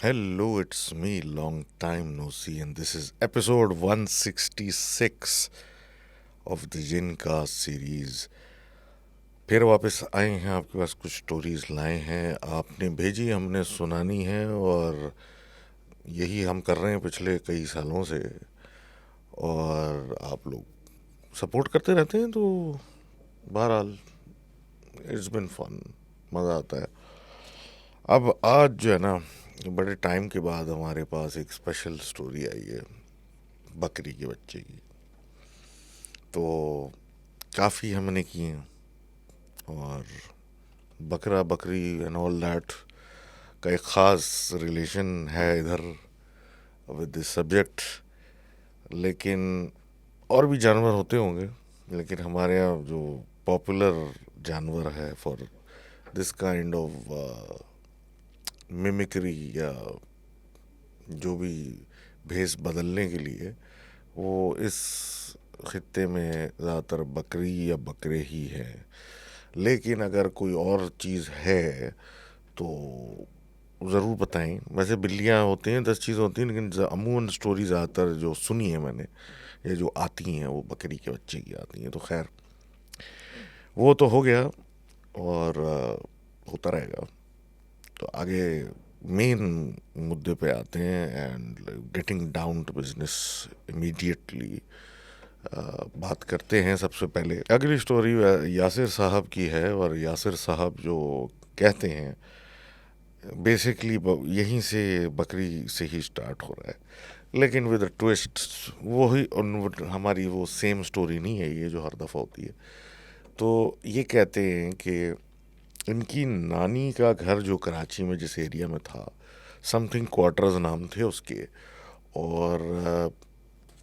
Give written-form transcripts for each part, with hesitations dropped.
Hello, it's me, long time no see, and this is episode 166 of the Jincast series. फिर वापस आए हैं आपके पास कुछ स्टोरीज लाए हैं आपने भेजी हमने सुनानी है और यही हम कर रहे हैं पिछले कई सालों से और आप लोग सपोर्ट करते रहते हैं तो बहरहाल इट्स बिन फन मज़ा आता है। अब आज जो है ना बड़े टाइम के बाद हमारे पास एक स्पेशल स्टोरी आई है बकरी के बच्चे की। तो काफ़ी हमने की हैं और बकरा बकरी एंड ऑल दैट का एक ख़ास रिलेशन है इधर विद दिस सब्जेक्ट। लेकिन और भी जानवर होते होंगे, लेकिन हमारे यहाँ जो पॉपुलर जानवर है for this kind of mimicry या जो भी भेस बदलने के लिए वो इस खित्ते में ज़्यादातर बकरी या बकरे ही हैं। लेकिन अगर कोई और चीज़ है तो ज़रूर बताएं। वैसे बिल्लियाँ होती हैं, 10 चीज़ें होती हैं, लेकिन अमूमन स्टोरी ज़्यादातर जो सुनी है मैंने ये जो आती हैं वो बकरी के बच्चे की आती हैं। तो खैर वो तो हो गया और होता रहेगा। तो आगे मेन मुद्दे पे आते हैं and getting down to business immediately. बात करते हैं सबसे पहले अगली स्टोरी यासिर साहब की है और यासिर साहब जो कहते हैं बेसिकली यहीं से बकरी से ही स्टार्ट हो रहा है, लेकिन विद अ ट्विस्ट। वही हमारी वो सेम स्टोरी नहीं है ये जो हर दफ़ा होती है। तो ये कहते हैं कि इनकी नानी का घर जो कराची में जिस एरिया में था, समथिंग क्वार्टर्स नाम थे उसके, और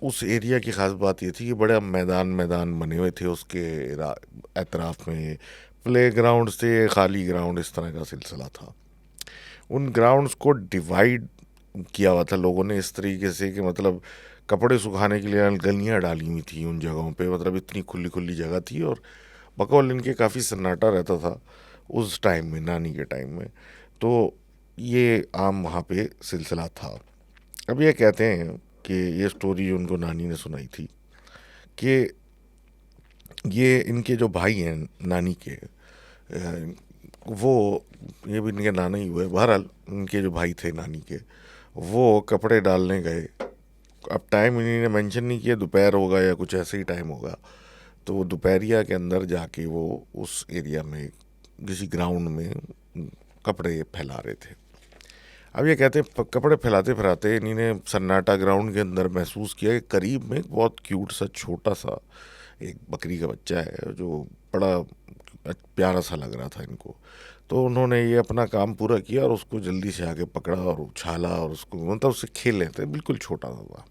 उस एरिया की ख़ास बात ये थी कि बड़े मैदान मैदान बने हुए थे उसके एतराफ़ में, प्ले ग्राउंड से खाली ग्राउंड इस तरह का सिलसिला था। उन ग्राउंड्स को डिवाइड किया हुआ था लोगों ने इस तरीके से कि मतलब कपड़े सुखाने के लिए गलियाँ डाली हुई थी उन जगहों पे, मतलब इतनी खुली खुली जगह थी और बकौल इनके काफ़ी सन्नाटा रहता था उस टाइम में, नानी के टाइम में। तो ये आम वहाँ पे सिलसिला था। अब ये कहते हैं कि ये स्टोरी उनको नानी ने सुनाई थी कि ये इनके जो भाई हैं नानी के, वो ये भी इनके नाना ही हुए, बहरहाल इनके जो भाई थे नानी के वो कपड़े डालने गए। अब टाइम इन्होंने मेंशन नहीं किया, दोपहर होगा या कुछ ऐसे ही टाइम होगा। तो वो दोपहरिया के अंदर जाके वो उस एरिया में किसी ग्राउंड में कपड़े फैला रहे थे। अब ये कहते हैं कपड़े फैलाते फैलाते इन्होंने सन्नाटा ग्राउंड के अंदर महसूस किया कि करीब में एक बहुत क्यूट सा छोटा सा एक बकरी का बच्चा है जो बड़ा प्यारा सा लग रहा था इनको। तो उन्होंने ये अपना काम पूरा किया और उसको जल्दी से आके पकड़ा और उछाला और उसको मतलब उससे खेल रहे थे, बिल्कुल छोटा सा।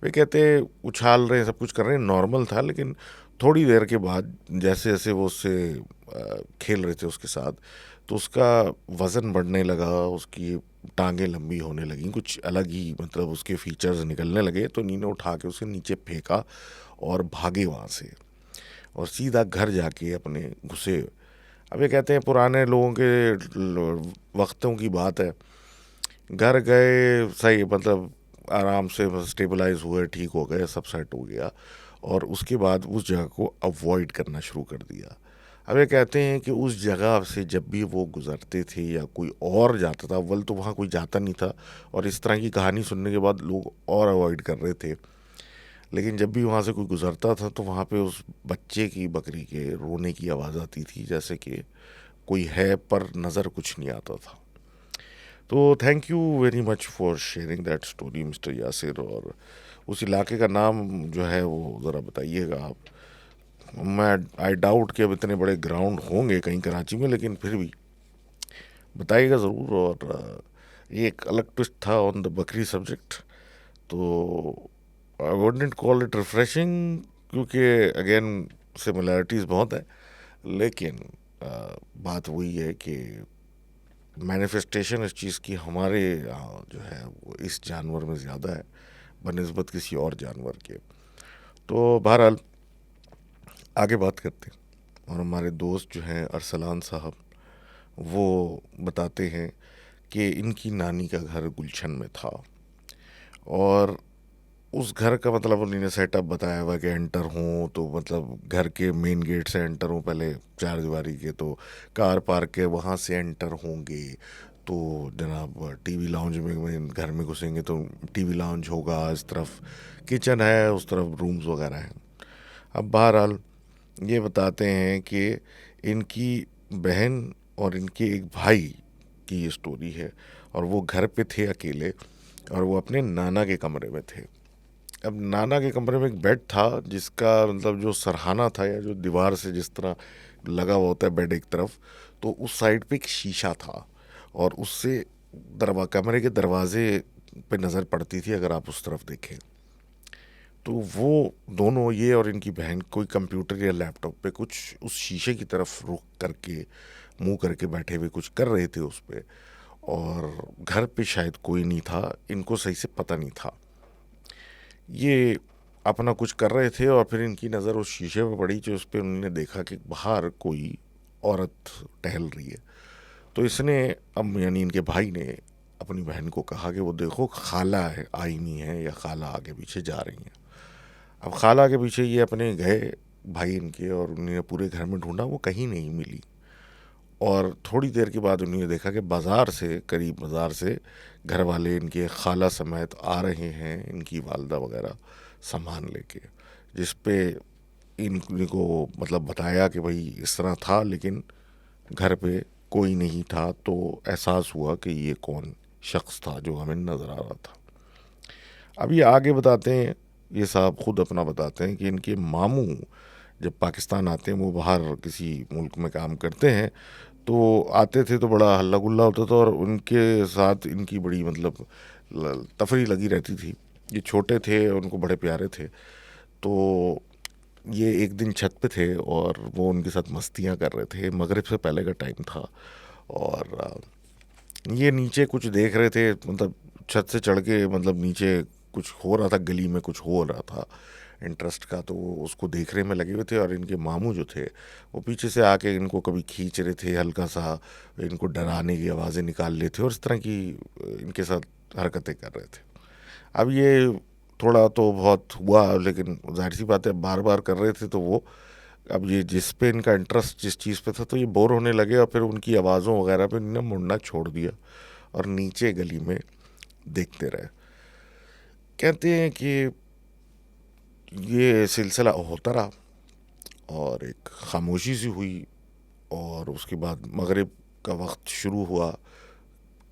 वे कहते उछाल रहे हैं, सब कुछ कर रहे हैं, नॉर्मल था। लेकिन थोड़ी देर के बाद जैसे जैसे वो उससे खेल रहे थे उसके साथ, तो उसका वज़न बढ़ने लगा, उसकी टांगें लंबी होने लगी, कुछ अलग ही मतलब उसके फीचर्स निकलने लगे। तो नीने उठा के उसे नीचे फेंका और भागे वहाँ से और सीधा घर जाके अपने घुसे। अब ये कहते हैं पुराने लोगों के वक्तों की बात है, घर गए सही मतलब आराम से स्टेबलाइज हुए, ठीक हो गए, सब सेट हो गया और उसके बाद उस जगह को अवॉइड करना शुरू कर दिया। अब ये कहते हैं कि उस जगह से जब भी वो गुज़रते थे या कोई और जाता था, अव्वल तो वहाँ कोई जाता नहीं था और इस तरह की कहानी सुनने के बाद लोग और अवॉइड कर रहे थे। लेकिन जब भी वहाँ से कोई गुज़रता था तो वहाँ पे उस बच्चे की, बकरी के रोने की आवाज़ आती थी, जैसे कि कोई है पर नज़र कुछ नहीं आता था। तो thank you very much for sharing that story mister Yasir. और उस इलाके का नाम जो है वो ज़रा बताइएगा आप। मैं आई डाउट कि अब इतने बड़े ग्राउंड होंगे कहीं कराची में, लेकिन फिर भी बताइएगा ज़रूर। और ये एक अलग ट्विस्ट था ऑन द बकरी सब्जेक्ट। तो I wouldn't call it refreshing क्योंकि अगेन सिमिलैरिटीज़ बहुत है, लेकिन बात वही है कि मैनिफेस्टेशन इस चीज़ की हमारे यहाँ जो है वो इस जानवर में ज़्यादा है बनिस्बत किसी और जानवर के। तो बहरहाल आगे बात करते हैं और हमारे दोस्त जो हैं अरसलान साहब वो बताते हैं कि इनकी नानी का घर गुलशन में था, और उस घर का मतलब उन्होंने सेटअप बताया हुआ कि एंटर हों तो मतलब घर के मेन गेट से एंटर हों, पहले चार दीवारी के, तो कार पार्क के वहाँ से एंटर होंगे तो जनाब टीवी लाउंज में घर में घुसेंगे तो टीवी लाउंज होगा, इस तरफ किचन है, उस तरफ रूम्स वगैरह हैं। अब बहरहाल ये बताते हैं कि इनकी बहन और इनके एक भाई की ये स्टोरी है, और वो घर पे थे अकेले, और वो अपने नाना के कमरे में थे। अब नाना के कमरे में एक बेड था जिसका मतलब जो सरहाना था, या जो दीवार से जिस तरह लगा हुआ होता है बेड एक तरफ, तो उस साइड पे एक शीशा था, और उससे कमरे के दरवाजे पे नज़र पड़ती थी अगर आप उस तरफ देखें। तो वो दोनों, ये और इनकी बहन, कोई कंप्यूटर या लैपटॉप पे कुछ उस शीशे की तरफ रुख करके, मुंह करके बैठे हुए कुछ कर रहे थे उस पे, और घर पे शायद कोई नहीं था, इनको सही से पता नहीं था। ये अपना कुछ कर रहे थे और फिर इनकी नज़र उस शीशे पे पड़ी, जो उस पर उन्होंने देखा कि बाहर कोई औरत टहल रही है। तो इसने, अब यानी इनके भाई ने अपनी बहन को कहा कि वो देखो खाला है आई नहीं है, या खाला आगे पीछे जा रही हैं। अब खाला के पीछे ये अपने गए भाई इनके, और उन्होंने पूरे घर में ढूंढा, वो कहीं नहीं मिली। और थोड़ी देर के बाद उन्होंने देखा कि बाज़ार से घर वाले इनके खाला समेत आ रहे हैं, इनकी वालदा वगैरह सामान लेके, जिस पे इनको मतलब बताया कि भाई इस तरह था, लेकिन घर पे कोई नहीं था। तो एहसास हुआ कि ये कौन शख्स था जो हमें नज़र आ रहा था। अब ये आगे बताते हैं, ये साहब खुद अपना बताते हैं कि इनके मामू जब पाकिस्तान आते हैं, वो बाहर किसी मुल्क में काम करते हैं, तो आते थे तो बड़ा हल्ला गुल्ला होता था, और उनके साथ इनकी बड़ी मतलब तफरी लगी रहती थी। ये छोटे थे, उनको बड़े प्यारे थे। तो ये एक दिन छत पे थे और वो उनके साथ मस्तियाँ कर रहे थे, मगरिब से पहले का टाइम था, और ये नीचे कुछ देख रहे थे, मतलब छत से चढ़ के, मतलब नीचे कुछ हो रहा था, गली में कुछ हो रहा था इंटरेस्ट का, तो वो उसको देखने में लगे हुए थे। और इनके मामू जो थे वो पीछे से आके इनको कभी खींच रहे थे, हल्का सा इनको डराने की आवाज़ें निकाल रहे थे, और इस तरह की इनके साथ हरकतें कर रहे थे। अब ये थोड़ा तो बहुत हुआ, लेकिन जाहिर सी बात है बार बार कर रहे थे, तो वो, अब ये जिस पे इनका इंटरेस्ट जिस चीज़ पे था, तो ये बोर होने लगे, और फिर उनकी आवाज़ों वगैरह पे इन्होंने मुड़ना छोड़ दिया और नीचे गली में देखते रहे। कहते हैं कि ये सिलसिला होता रहा, और एक खामोशी सी हुई, और उसके बाद मगरिब का वक्त शुरू हुआ,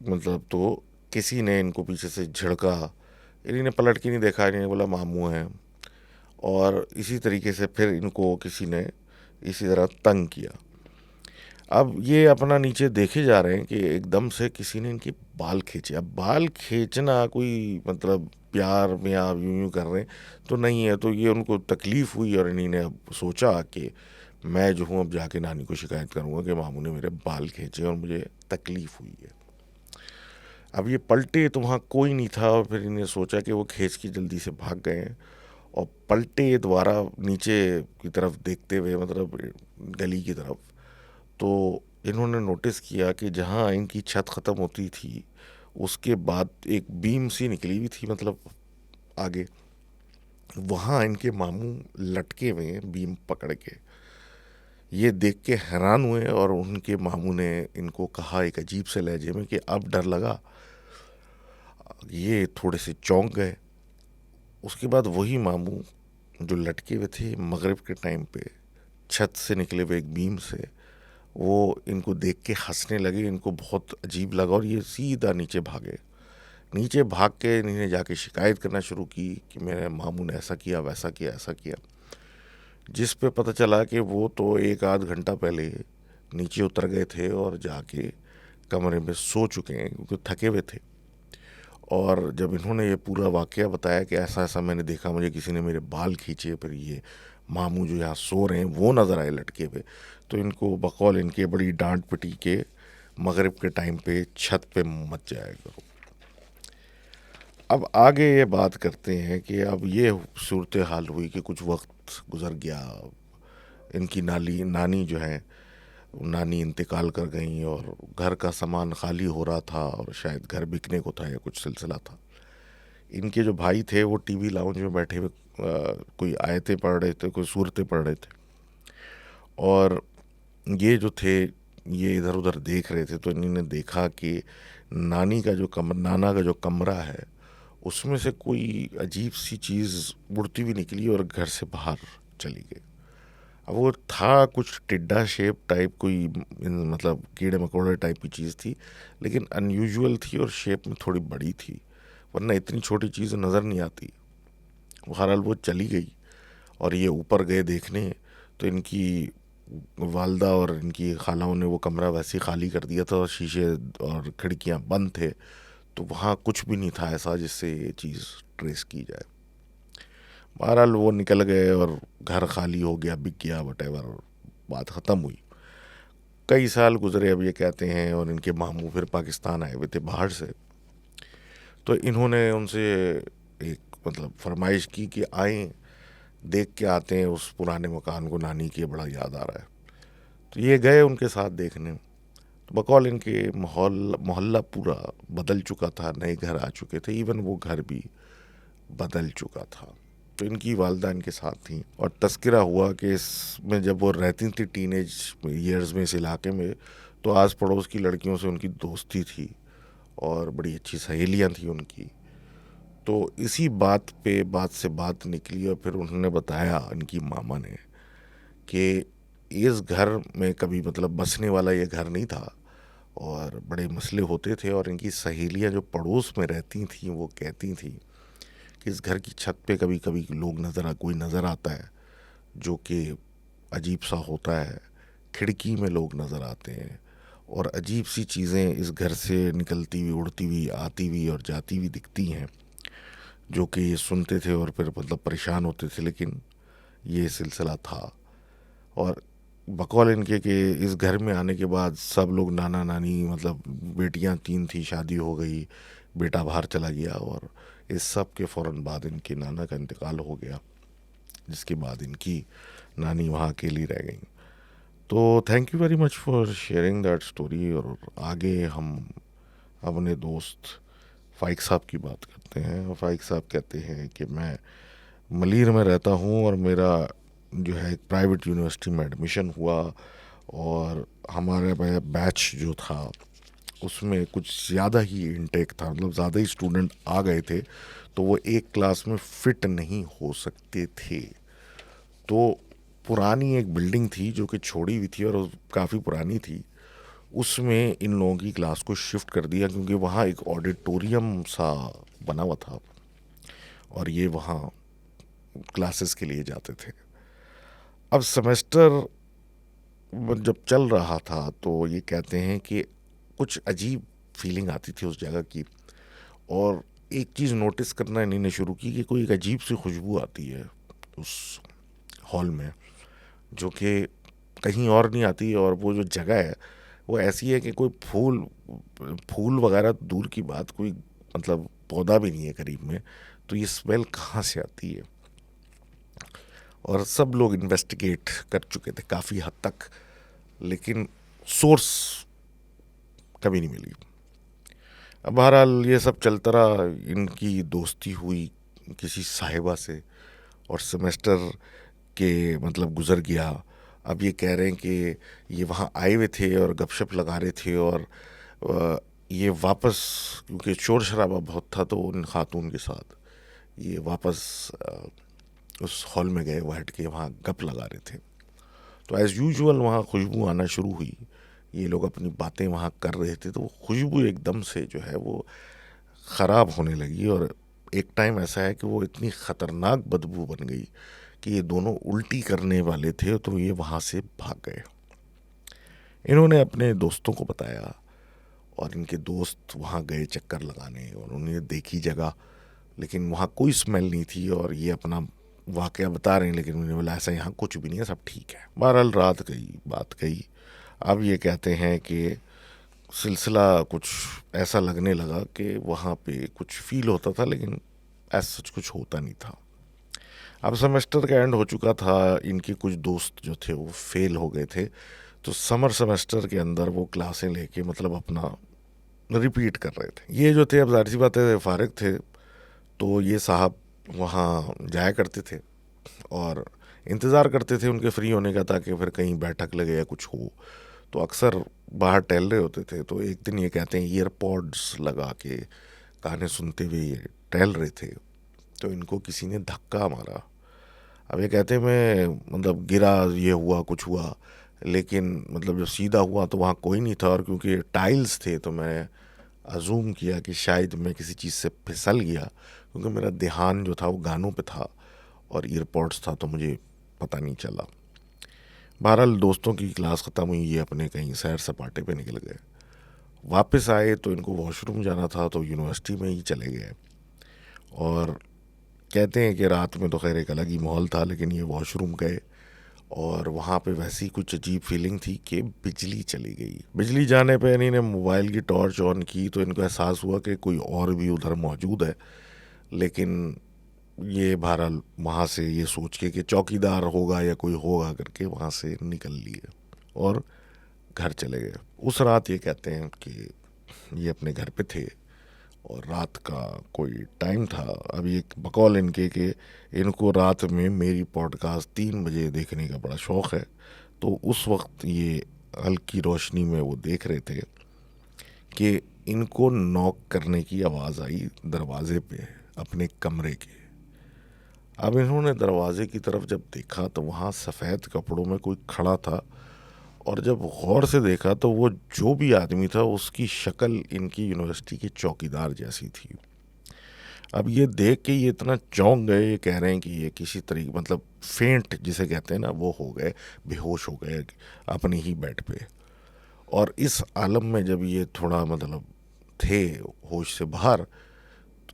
मतलब तो किसी ने इनको पीछे से झिड़का, इन्होंने पलट के नहीं देखा, इन्होंने बोला मामू हैं, और इसी तरीके से फिर इनको किसी ने इसी तरह तंग किया। अब ये अपना नीचे देखे जा रहे हैं कि एकदम से किसी ने इनके बाल खींचे। अब बाल खींचना कोई मतलब प्यार में आप यूं यूं कर रहे हैं तो नहीं है, तो ये उनको तकलीफ़ हुई, और इन्हीं ने अब सोचा कि मैं जो हूँ अब जाके नानी को शिकायत करूँगा कि मामू ने मेरे बाल खींचे और मुझे तकलीफ़ हुई है। अब ये पलटे तो वहाँ कोई नहीं था, और फिर इन्हें सोचा कि वो खींच के जल्दी से भाग गए हैं, और पलटे दोबारा नीचे की तरफ देखते हुए, मतलब गली की तरफ, तो इन्होंने नोटिस किया कि जहाँ इनकी छत ख़त्म होती थी उसके बाद एक बीम सी निकली हुई थी, मतलब आगे, वहाँ इनके मामू लटके हुए हैं बीम पकड़ के। ये देख के हैरान हुए, और उनके मामू ने इनको कहा एक अजीब से लहजे में कि अब डर लगा। ये थोड़े से चौंक गए। उसके बाद वही मामू जो लटके हुए थे मगरिब के टाइम पे छत से निकले हुए एक बीम से, वो इनको देख के हंसने लगे। इनको बहुत अजीब लगा, और ये सीधा नीचे भागे। नीचे भाग के इन्हें जाके शिकायत करना शुरू की कि मेरे मामू ने ऐसा किया, वैसा किया, ऐसा किया। जिस पे पता चला कि वो तो एक आध घंटा पहले नीचे उतर गए थे और जाके कमरे में सो चुके हैं, क्योंकि थके हुए थे। और जब इन्होंने ये पूरा वाक़या बताया कि ऐसा ऐसा मैंने देखा, मुझे किसी ने मेरे बाल खींचे, फिर ये मामू जो यहाँ सो रहे हैं वो नज़र आए लटके हुए, तो इनको बकौल इनके बड़ी डांट पिटी के मगरिब के टाइम पे छत पे मत जाया करो। अब आगे ये बात करते हैं कि अब ये सूरत हाल हुई कि कुछ वक्त गुज़र गया। इनकी नानी जो है नानी इंतकाल कर गई और घर का सामान खाली हो रहा था और शायद घर बिकने को था या कुछ सिलसिला था। इनके जो भाई थे वो टीवी लाउंज में बैठे हुए कोई आयतें पढ़ रहे थे, कोई सूरतें पढ़ रहे थे, और ये जो थे ये इधर उधर देख रहे थे। तो इन्होंने देखा कि नाना का जो कमरा है उसमें से कोई अजीब सी चीज़ उड़ती हुई निकली और घर से बाहर चली गई। अब वो था कुछ टिड्डा शेप टाइप, कोई मतलब कीड़े मकोड़े टाइप की चीज़ थी, लेकिन अनयूजुअल थी और शेप में थोड़ी बड़ी थी, वरना इतनी छोटी चीज़ नज़र नहीं आती। बहरहाल वो चली गई और ये ऊपर गए देखने, तो इनकी वालदा और इनकी खालाओं ने वो कमरा वैसे ही खाली कर दिया था और शीशे और खिड़कियां बंद थे, तो वहाँ कुछ भी नहीं था ऐसा जिससे ये चीज़ ट्रेस की जाए। बहरहाल वो निकल गए और घर खाली हो गया, बिक गया, वटेवर, और बात ख़त्म हुई। कई साल गुजरे, अब ये कहते हैं, और इनके मामू फिर पाकिस्तान आए हुए थे बाहर से। तो इन्होंने उनसे एक मतलब फरमाइश की कि आएँ देख के आते हैं उस पुराने मकान को, नानी की बड़ा याद आ रहा है। तो ये गए उनके साथ देखने। तो बकौल इनके मोहल्ला पूरा बदल चुका था, नए घर आ चुके थे, इवन वो घर भी बदल चुका था। तो इनकी वालदा इनके साथ थी और तस्करा हुआ कि इसमें जब वो रहती थी टीनेज ईयर्स में इस इलाके में, तो आस पड़ोस की लड़कियों से उनकी दोस्ती थी और बड़ी अच्छी सहेलियां थी उनकी। तो इसी बात पे बात से बात निकली और फिर उन्होंने बताया इनकी मामा ने कि इस घर में कभी मतलब बसने वाला ये घर नहीं था और बड़े मसले होते थे, और इनकी सहेलियां जो पड़ोस में रहती थीं वो कहती थीं कि इस घर की छत पे कभी कभी कोई नज़र आता है जो कि अजीब सा होता है, खिड़की में लोग नज़र आते हैं और अजीब सी चीज़ें इस घर से निकलती हुई, उड़ती हुई, आती हुई और जाती हुई दिखती हैं, जो कि ये सुनते थे और फिर मतलब परेशान होते थे। लेकिन ये सिलसिला था। और बकौल इनके कि इस घर में आने के बाद सब लोग नाना नानी, मतलब बेटियां 3 थी, शादी हो गई, बेटा बाहर चला गया, और इस सब के फ़ौरन बाद इनके नाना का इंतकाल हो गया, जिसके बाद इनकी नानी वहाँ अकेली रह गई। तो thank you very much for sharing that story. और आगे हम अपने दोस्त फ़ाइक साहब की बात करते हैं। फ़ाइक साहब कहते हैं कि मैं मलीर में रहता हूँ और मेरा जो है एक प्राइवेट यूनिवर्सिटी में एडमिशन हुआ, और हमारे बैच जो था उसमें कुछ ज़्यादा ही इनटेक था, मतलब ज़्यादा ही स्टूडेंट आ गए थे, तो वो एक क्लास में फ़िट नहीं हो सकते थे। तो पुरानी एक बिल्डिंग थी जो कि छोड़ी हुई थी और काफ़ी पुरानी थी, उसमें इन लोगों की क्लास को शिफ्ट कर दिया, क्योंकि वहाँ एक ऑडिटोरियम सा बना हुआ था और ये वहाँ क्लासेस के लिए जाते थे। अब सेमेस्टर जब चल रहा था तो ये कहते हैं कि कुछ अजीब फीलिंग आती थी उस जगह की, और एक चीज़ नोटिस करना इन्होंने शुरू की कि कोई एक अजीब सी खुशबू आती है उस हॉल में, जो कि कहीं और नहीं आती, और वो जो जगह है वो ऐसी है कि कोई फूल फूल वगैरह दूर की बात, कोई मतलब पौधा भी नहीं है करीब में, तो ये स्मेल कहाँ से आती है। और सब लोग इन्वेस्टिगेट कर चुके थे काफ़ी हद तक, लेकिन सोर्स कभी नहीं मिली। अब बहरहाल ये सब चलता रहा, इनकी दोस्ती हुई किसी साहिबा से और सेमेस्टर के मतलब गुजर गया। अब ये कह रहे हैं कि ये वहाँ आए हुए थे और गपशप लगा रहे थे, और ये वापस, क्योंकि शोर शराबा बहुत था, तो उन खातून के साथ ये वापस उस हॉल में गए, बैठ के वहाँ गप लगा रहे थे। तो एज़ यूजुअल वहाँ खुशबू आना शुरू हुई, ये लोग अपनी बातें वहाँ कर रहे थे, तो वो खुशबू एकदम से जो है वो ख़राब होने लगी, और एक टाइम ऐसा है कि वो इतनी ख़तरनाक बदबू बन गई कि ये दोनों उल्टी करने वाले थे, तो ये वहाँ से भाग गए। इन्होंने अपने दोस्तों को बताया और इनके दोस्त वहाँ गए चक्कर लगाने और उन्होंने देखी जगह, लेकिन वहाँ कोई स्मेल नहीं थी, और ये अपना वाक़या बता रहे हैं, लेकिन उन्होंने बोला ऐसा यहाँ कुछ भी नहीं है, सब ठीक है। बहरहाल रात गई, बात गई। अब ये कहते हैं कि सिलसिला कुछ ऐसा लगने लगा कि वहाँ पे कुछ फील होता था, लेकिन ऐसा सच कुछ होता नहीं था। अब सेमेस्टर का एंड हो चुका था, इनके कुछ दोस्त जो थे वो फेल हो गए थे, तो समर सेमेस्टर के अंदर वो क्लासें लेके मतलब अपना रिपीट कर रहे थे। ये जो थे, अब जाहिर सी बात है फारिग थे, तो ये साहब वहाँ जाया करते थे और इंतज़ार करते थे उनके फ्री होने का, ताकि फिर कहीं बैठक लगे या कुछ हो। तो अक्सर बाहर टहल रहे होते थे, तो एक दिन ये कहते हैं ईयरपॉड्स लगा के गाने सुनते हुए ये टहल रहे थे, तो इनको किसी ने धक्का मारा। अब ये कहते हैं मैं मतलब गिरा, ये हुआ, कुछ हुआ, लेकिन मतलब जब सीधा हुआ तो वहाँ कोई नहीं था, और क्योंकि टाइल्स थे तो मैं अजूम किया कि शायद मैं किसी चीज़ से फिसल गया, क्योंकि मेरा ध्यान जो था वो गानों पे था और ईयरपॉड्स था, तो मुझे पता नहीं चला। बहरहाल दोस्तों की क्लास ख़त्म हुई, ये अपने कहीं सैर सपाटे पे निकल गए। वापस आए तो इनको वॉशरूम जाना था, तो यूनिवर्सिटी में ही चले गए। और कहते हैं कि रात में तो खैर एक अलग ही माहौल था, लेकिन ये वॉशरूम गए और वहाँ पे वैसी कुछ अजीब फीलिंग थी कि बिजली चली गई। बिजली जाने पे इन्हीं ने मोबाइल की टॉर्च ऑन की, तो इनको एहसास हुआ कि कोई और भी उधर मौजूद है। लेकिन ये बहरहाल वहाँ से ये सोच के कि चौकीदार होगा या कोई होगा करके वहाँ से निकल लिए और घर चले गए। उस रात ये कहते हैं कि ये अपने घर पे थे और रात का कोई टाइम था। अभी एक बकौल इनके कि इनको रात में मेरी पॉडकास्ट 3 बजे देखने का बड़ा शौक़ है, तो उस वक्त ये हल्की रोशनी में वो देख रहे थे कि इनको नॉक करने की आवाज़ आई दरवाज़े पे अपने कमरे के। अब इन्होंने दरवाजे की तरफ जब देखा तो वहाँ सफ़ेद कपड़ों में कोई खड़ा था, और जब गौर से देखा तो वो जो भी आदमी था उसकी शक्ल इनकी यूनिवर्सिटी के चौकीदार जैसी थी। अब ये देख के ये इतना चौंक गए, ये कह रहे हैं कि ये किसी तरीके मतलब फेंट जिसे कहते हैं ना, वो हो गए, बेहोश हो गए अपने ही बेड पे। और इस आलम में जब ये थोड़ा मतलब थे होश से बाहर,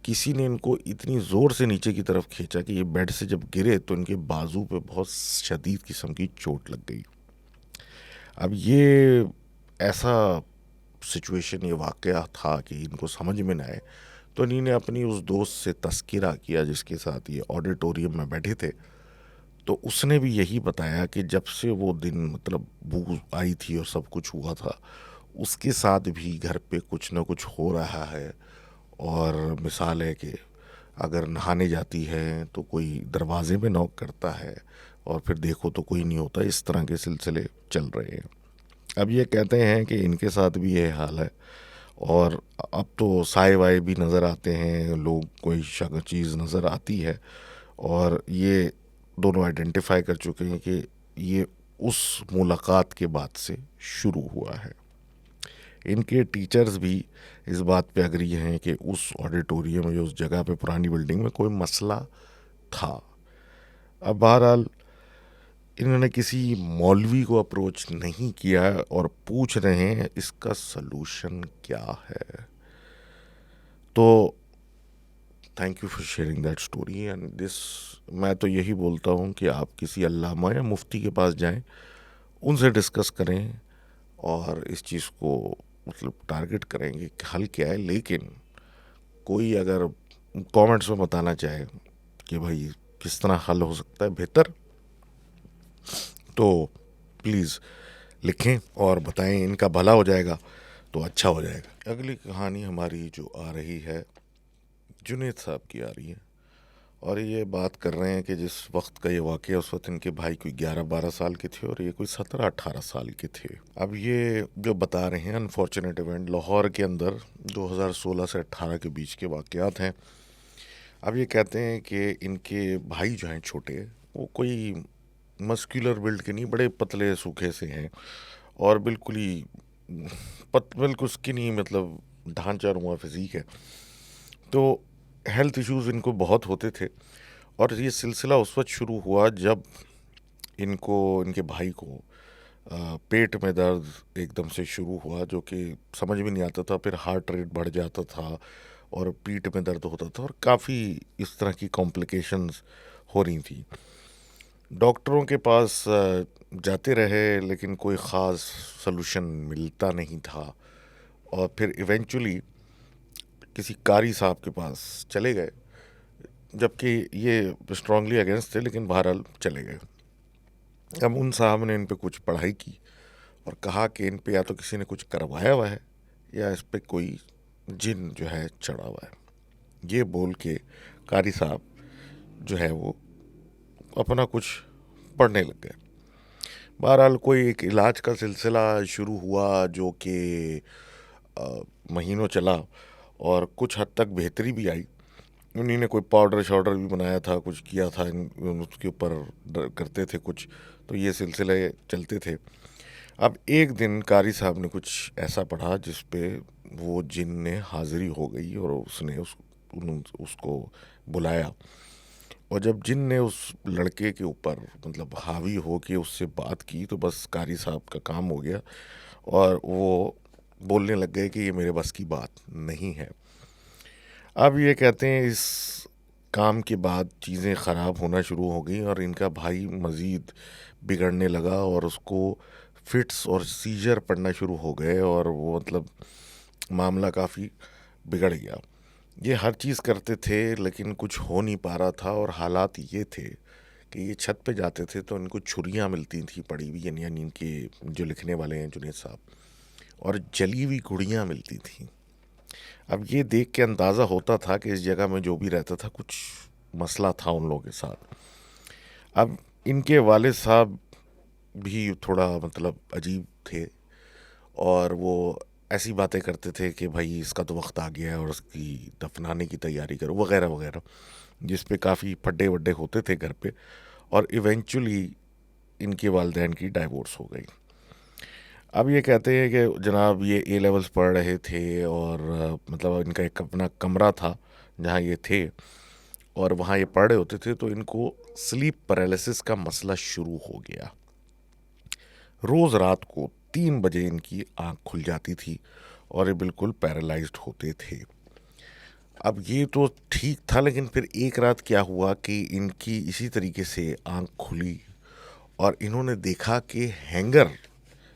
किसी ने इनको इतनी ज़ोर से नीचे की तरफ खींचा कि ये बेड से जब गिरे तो इनके बाजू पे बहुत शदीद किस्म की चोट लग गई। अब ये ऐसा सिचुएशन, ये वाक़या था कि इनको समझ में ना आए, तो इन्हीं अपनी उस दोस्त से तज़किरा किया जिसके साथ ये ऑडिटोरियम में बैठे थे। तो उसने भी यही बताया कि जब से वो दिन मतलब बू आई थी और सब कुछ हुआ था, उसके साथ भी घर पे कुछ ना कुछ हो रहा है। और मिसाल है कि अगर नहाने जाती है तो कोई दरवाज़े में नॉक करता है और फिर देखो तो कोई नहीं होता। इस तरह के सिलसिले चल रहे हैं। अब ये कहते हैं कि इनके साथ भी यह हाल है, और अब तो साए वाए भी नज़र आते हैं, लोग कोई शक चीज़ नज़र आती है, और ये दोनों आइडेंटिफाई कर चुके हैं कि ये उस मुलाकात के बाद से शुरू हुआ है। इनके टीचर्स भी इस बात पे अग्री हैं कि उस ऑडिटोरियम में, उस जगह पे, पुरानी बिल्डिंग में कोई मसला था। अब बहरहाल इन्होंने किसी मौलवी को अप्रोच नहीं किया और पूछ रहे हैं इसका सलूशन क्या है। तो thank you for sharing that story and this. मैं तो यही बोलता हूँ कि आप किसी अल्लामा या मुफ्ती के पास जाएं, उनसे डिस्कस करें और इस चीज़ को मतलब टारगेट करेंगे कि हल क्या है। लेकिन कोई अगर कमेंट्स में बताना चाहे कि भाई किस तरह हल हो सकता है बेहतर, तो प्लीज़ लिखें और बताएं, इनका भला हो जाएगा तो अच्छा हो जाएगा। अगली कहानी हमारी जो आ रही है, जुनेद साहब की आ रही है, और ये बात कर रहे हैं कि जिस वक्त का ये वाक़या, उस वक्त इनके भाई कोई 11-12 साल के थे और ये कोई 17-18 साल के थे। अब ये जो बता रहे हैं अनफॉर्चुनेट इवेंट लाहौर के अंदर 2016 से 18 के बीच के वाक़यात हैं। अब ये कहते हैं कि इनके भाई जो हैं छोटे, वो कोई मस्कुलर बिल्ड के नहीं, बड़े पतले सूखे से हैं और बिल्कुल ही बिल्कुल स्किनी, मतलब ढांचा नुमा फिज़ीक है। तो हेल्थ इश्यूज़ इनको बहुत होते थे, और ये सिलसिला उस वक्त शुरू हुआ जब इनके भाई को पेट में दर्द एकदम से शुरू हुआ, जो कि समझ में नहीं आता था। फिर हार्ट रेट बढ़ जाता था और पीठ में दर्द होता था, और काफ़ी इस तरह की कॉम्प्लिकेशंस हो रही थी। डॉक्टरों के पास जाते रहे, लेकिन कोई ख़ास सलूशन मिलता नहीं था, और फिर इवेंचुअली किसी कारी साहब के पास चले गए, जबकि ये स्ट्रांगली अगेंस्ट थे, लेकिन बहरहाल चले गए। अब उन साहब ने इन पे कुछ पढ़ाई की और कहा कि इन पे या तो किसी ने कुछ करवाया हुआ है या इस पे कोई जिन जो है चढ़ा हुआ है। ये बोल के कारी साहब जो है वो अपना कुछ पढ़ने लग गए। बहरहाल कोई एक इलाज का सिलसिला शुरू हुआ जो कि महीनों चला और कुछ हद तक बेहतरी भी आई। उन्हीं ने कोई पाउडर शाउडर भी बनाया था, कुछ किया था, उसके ऊपर करते थे कुछ, तो ये सिलसिले चलते थे। अब एक दिन कारी साहब ने कुछ ऐसा पढ़ा जिस पे वो जिन ने हाजिरी हो गई और उसने उसको बुलाया। और जब जिन ने उस लड़के के ऊपर मतलब हावी हो के उससे बात की तो बस कारी साहब का काम हो गया और वो बोलने लग गए कि ये मेरे बस की बात नहीं है। अब ये कहते हैं इस काम के बाद चीज़ें ख़राब होना शुरू हो गई और इनका भाई मज़ीद बिगड़ने लगा और उसको फिट्स और सीजर पड़ना शुरू हो गए और वो मतलब मामला काफ़ी बिगड़ गया। ये हर चीज़ करते थे लेकिन कुछ हो नहीं पा रहा था और हालात ये थे कि ये छत पे जाते थे तो इनको छुरियाँ मिलती थी पड़ी हुई, यानी इनके जो लिखने वाले हैं जुनेद साहब, और जली हुई गुड़ियाँ मिलती थीं। अब ये देख के अंदाज़ा होता था कि इस जगह में जो भी रहता था कुछ मसला था उन लोगों के साथ। अब इनके वालिद साहब भी थोड़ा मतलब अजीब थे और वो ऐसी बातें करते थे कि भाई इसका तो वक्त आ गया है और उसकी दफनाने की तैयारी करो वगैरह वगैरह, जिस पे काफ़ी फड्डे वड्डे होते थे घर पे। और इवेंचुअली इनके वालिदैन की डाइवोर्स हो गई। अब ये कहते हैं कि जनाब ये ए लेवल्स पढ़ रहे थे और मतलब इनका एक अपना कमरा था जहाँ ये थे और वहाँ ये पढ़ रहे होते थे तो इनको स्लीप पैरालिसिस का मसला शुरू हो गया। रोज़ रात को 3 बजे इनकी आँख खुल जाती थी और ये बिल्कुल पैरालाइज्ड होते थे। अब ये तो ठीक था लेकिन फिर एक रात क्या हुआ कि इनकी इसी तरीके से आँख खुली और इन्होंने देखा कि हैंगर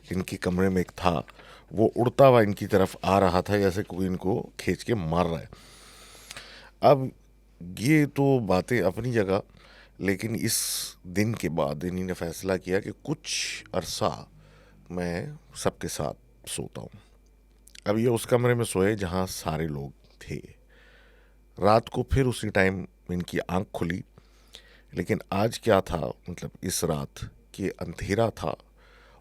इनके कमरे में एक था, वो उड़ता हुआ इनकी तरफ आ रहा था जैसे कोई इनको खींच के मार रहा है। अब ये तो बातें अपनी जगह, लेकिन इस दिन के बाद इन्हीं ने फैसला किया कि कुछ अरसा मैं सबके साथ सोता हूँ। अब ये उस कमरे में सोए जहाँ सारे लोग थे। रात को फिर उसी टाइम इनकी आंख खुली, लेकिन आज क्या था मतलब इस रात कि अंधेरा था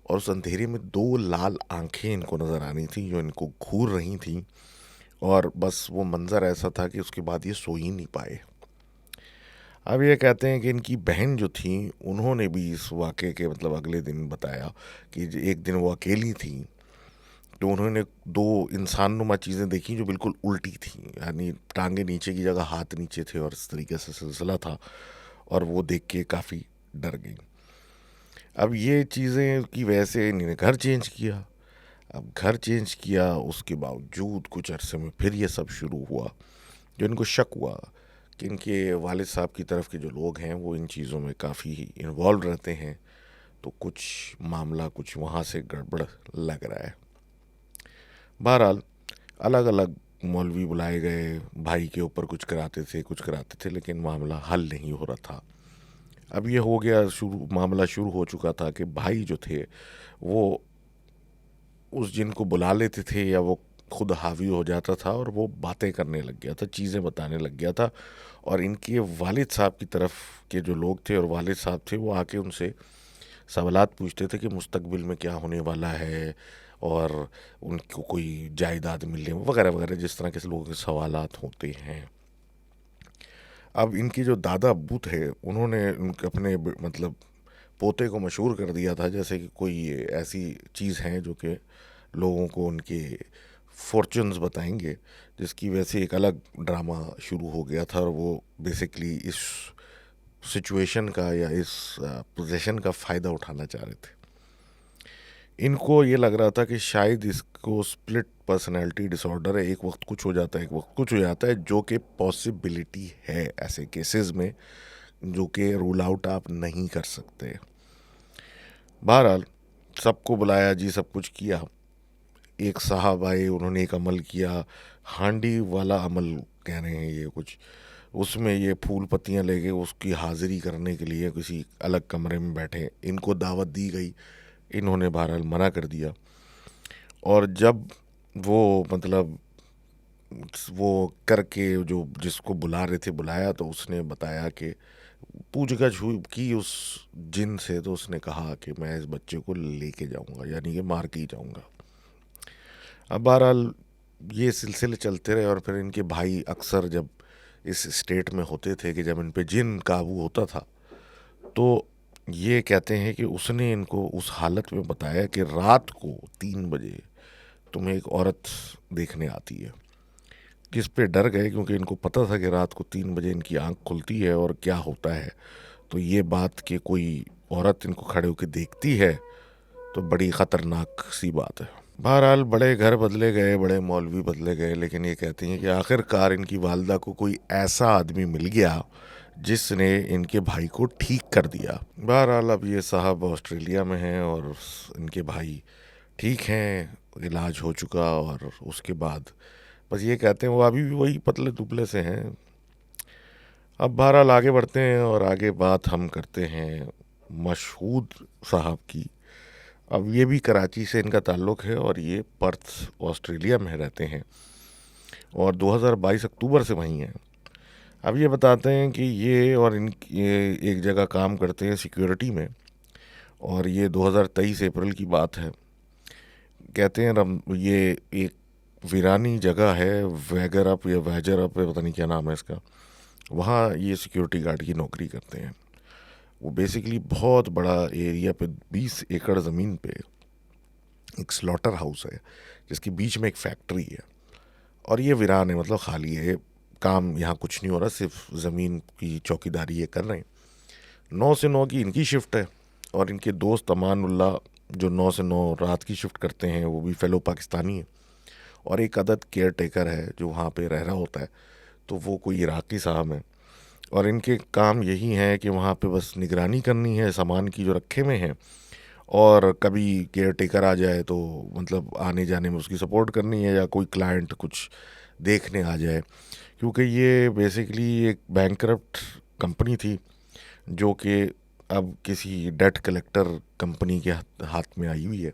और उस अंधेरे में 2 लाल आंखें इनको नज़र आनी थी जो इनको घूर रही थी और बस वो मंज़र ऐसा था कि उसके बाद ये सो ही नहीं पाए। अब ये कहते हैं कि इनकी बहन जो थी उन्होंने भी इस वाक़े के मतलब अगले दिन बताया कि एक दिन वो अकेली थी तो उन्होंने 2 इंसान नुमा चीज़ें देखी जो बिल्कुल उल्टी थी, यानी टांगे नीचे की जगह हाथ नीचे थे और इस तरीके से सिलसिला था और वो देख के काफ़ी डर गई। अब ये चीज़ें की वजह से इन्होंने घर चेंज किया। अब घर चेंज किया उसके बावजूद कुछ अरसे में फिर ये सब शुरू हुआ, जो इनको शक हुआ कि इनके वालिद साहब की तरफ के जो लोग हैं वो इन चीज़ों में काफ़ी इन्वॉल्व रहते हैं, तो कुछ मामला कुछ वहाँ से गड़बड़ लग रहा है। बहरहाल अलग अलग मौलवी बुलाए गए, भाई के ऊपर कुछ कराते थे लेकिन मामला हल नहीं हो रहा था। अब ये हो गया मामला शुरू हो चुका था कि भाई जो थे वो उस जिन को बुला लेते थे या वो खुद हावी हो जाता था और वो बातें करने लग गया था, चीज़ें बताने लग गया था और इनके वालिद साहब की तरफ के जो लोग थे और वालिद साहब थे वो आके उनसे सवालात पूछते थे कि मुस्तकबिल में क्या होने वाला है और उनको कोई जायदाद मिलने वगैरह वगैरह, जिस तरह के लोगों के सवालात होते हैं। अब इनके जो दादा अब्बू थे उन्होंने उनके अपने मतलब पोते को मशहूर कर दिया था जैसे कि कोई ऐसी चीज़ है जो कि लोगों को उनके फॉर्च्यून्स बताएंगे, जिसकी वजह से एक अलग ड्रामा शुरू हो गया था और वो बेसिकली इस सिचुएशन का या इस पोजीशन का फ़ायदा उठाना चाह रहे थे। इनको ये लग रहा था कि शायद इसको स्प्लिट पर्सनैलिटी डिसऑर्डर है, एक वक्त कुछ हो जाता है एक वक्त कुछ हो जाता है, जो कि पॉसिबिलिटी है ऐसे केसेस में, जो कि रूल आउट आप नहीं कर सकते। बहरहाल सबको बुलाया जी, सब कुछ किया। एक साहब आए, उन्होंने एक अमल किया, हांडी वाला अमल कह रहे हैं ये कुछ, उसमें ये फूल पत्तियां लेके उसकी हाज़िरी करने के लिए किसी अलग कमरे में बैठे, इनको दावत दी गई इन्होंने बहरहाल मना कर दिया। और जब वो मतलब वो करके जो जिसको बुला रहे थे बुलाया, तो उसने बताया कि पूछताछ हुई की उस जिन से, तो उसने कहा कि मैं इस बच्चे को लेके जाऊंगा, यानी कि मार के ही जाऊंगा। अब बहरहाल ये सिलसिले चलते रहे और फिर इनके भाई अक्सर जब इस स्टेट में होते थे कि जब इन पे जिन काबू होता था, तो ये कहते हैं कि उसने इनको उस हालत में बताया कि रात को 3 बजे तुम्हें एक औरत देखने आती है। जिस पे डर गए, क्योंकि इनको पता था कि रात को 3 बजे इनकी आंख खुलती है और क्या होता है। तो ये बात कि कोई औरत इनको खड़े होकर देखती है तो बड़ी ख़तरनाक सी बात है। बहरहाल बड़े घर बदले गए, बड़े मौलवी बदले गए, लेकिन ये कहती हैं कि आखिरकार इनकी वालदा को कोई ऐसा आदमी मिल गया जिसने इनके भाई को ठीक कर दिया। बहरहाल अब ये साहब ऑस्ट्रेलिया में हैं और इनके भाई ठीक हैं, इलाज हो चुका, और उसके बाद बस ये कहते हैं वो अभी भी वही पतले दुबले से हैं। अब बहरहाल आगे बढ़ते हैं और आगे बात हम करते हैं मशहूद साहब की। अब ये भी कराची से इनका ताल्लुक़ है और ये पर्थ ऑस्ट्रेलिया में रहते हैं और 2022 अक्टूबर से वहीं हैं। अब ये बताते हैं कि ये एक जगह काम करते हैं सिक्योरिटी में, और ये 2023 अप्रैल की बात है। कहते हैं ये एक वीरानी जगह है, वैगर या वैजर पता नहीं क्या नाम है इसका, वहाँ ये सिक्योरिटी गार्ड की नौकरी करते हैं। वो बेसिकली बहुत बड़ा एरिया पे 20 एकड़ ज़मीन पे एक स्लॉटर हाउस है जिसके बीच में एक फैक्ट्री है, और ये वीरान है, मतलब खाली है, काम यहाँ कुछ नहीं हो रहा, सिर्फ ज़मीन की चौकीदारी ये कर रहे हैं। 9 से 9 की इनकी शिफ्ट है, और इनके दोस्त अमानुल्लाह जो 9 से 9 रात की शिफ्ट करते हैं, वो भी फेलो पाकिस्तानी है, और एक अदद केयर टेकर है जो वहाँ पे रह रहा होता है, तो वो कोई इराकी साहब है। और इनके काम यही है कि वहाँ पे बस निगरानी करनी है सामान की जो रखे हुए हैं, और कभी केयर टेकर आ जाए तो मतलब आने जाने में उसकी सपोर्ट करनी है, या कोई क्लाइंट कुछ देखने आ जाए, क्योंकि ये बेसिकली एक बैंकरप्ट कंपनी थी जो कि अब किसी डेट कलेक्टर कंपनी के हाथ में आई हुई है।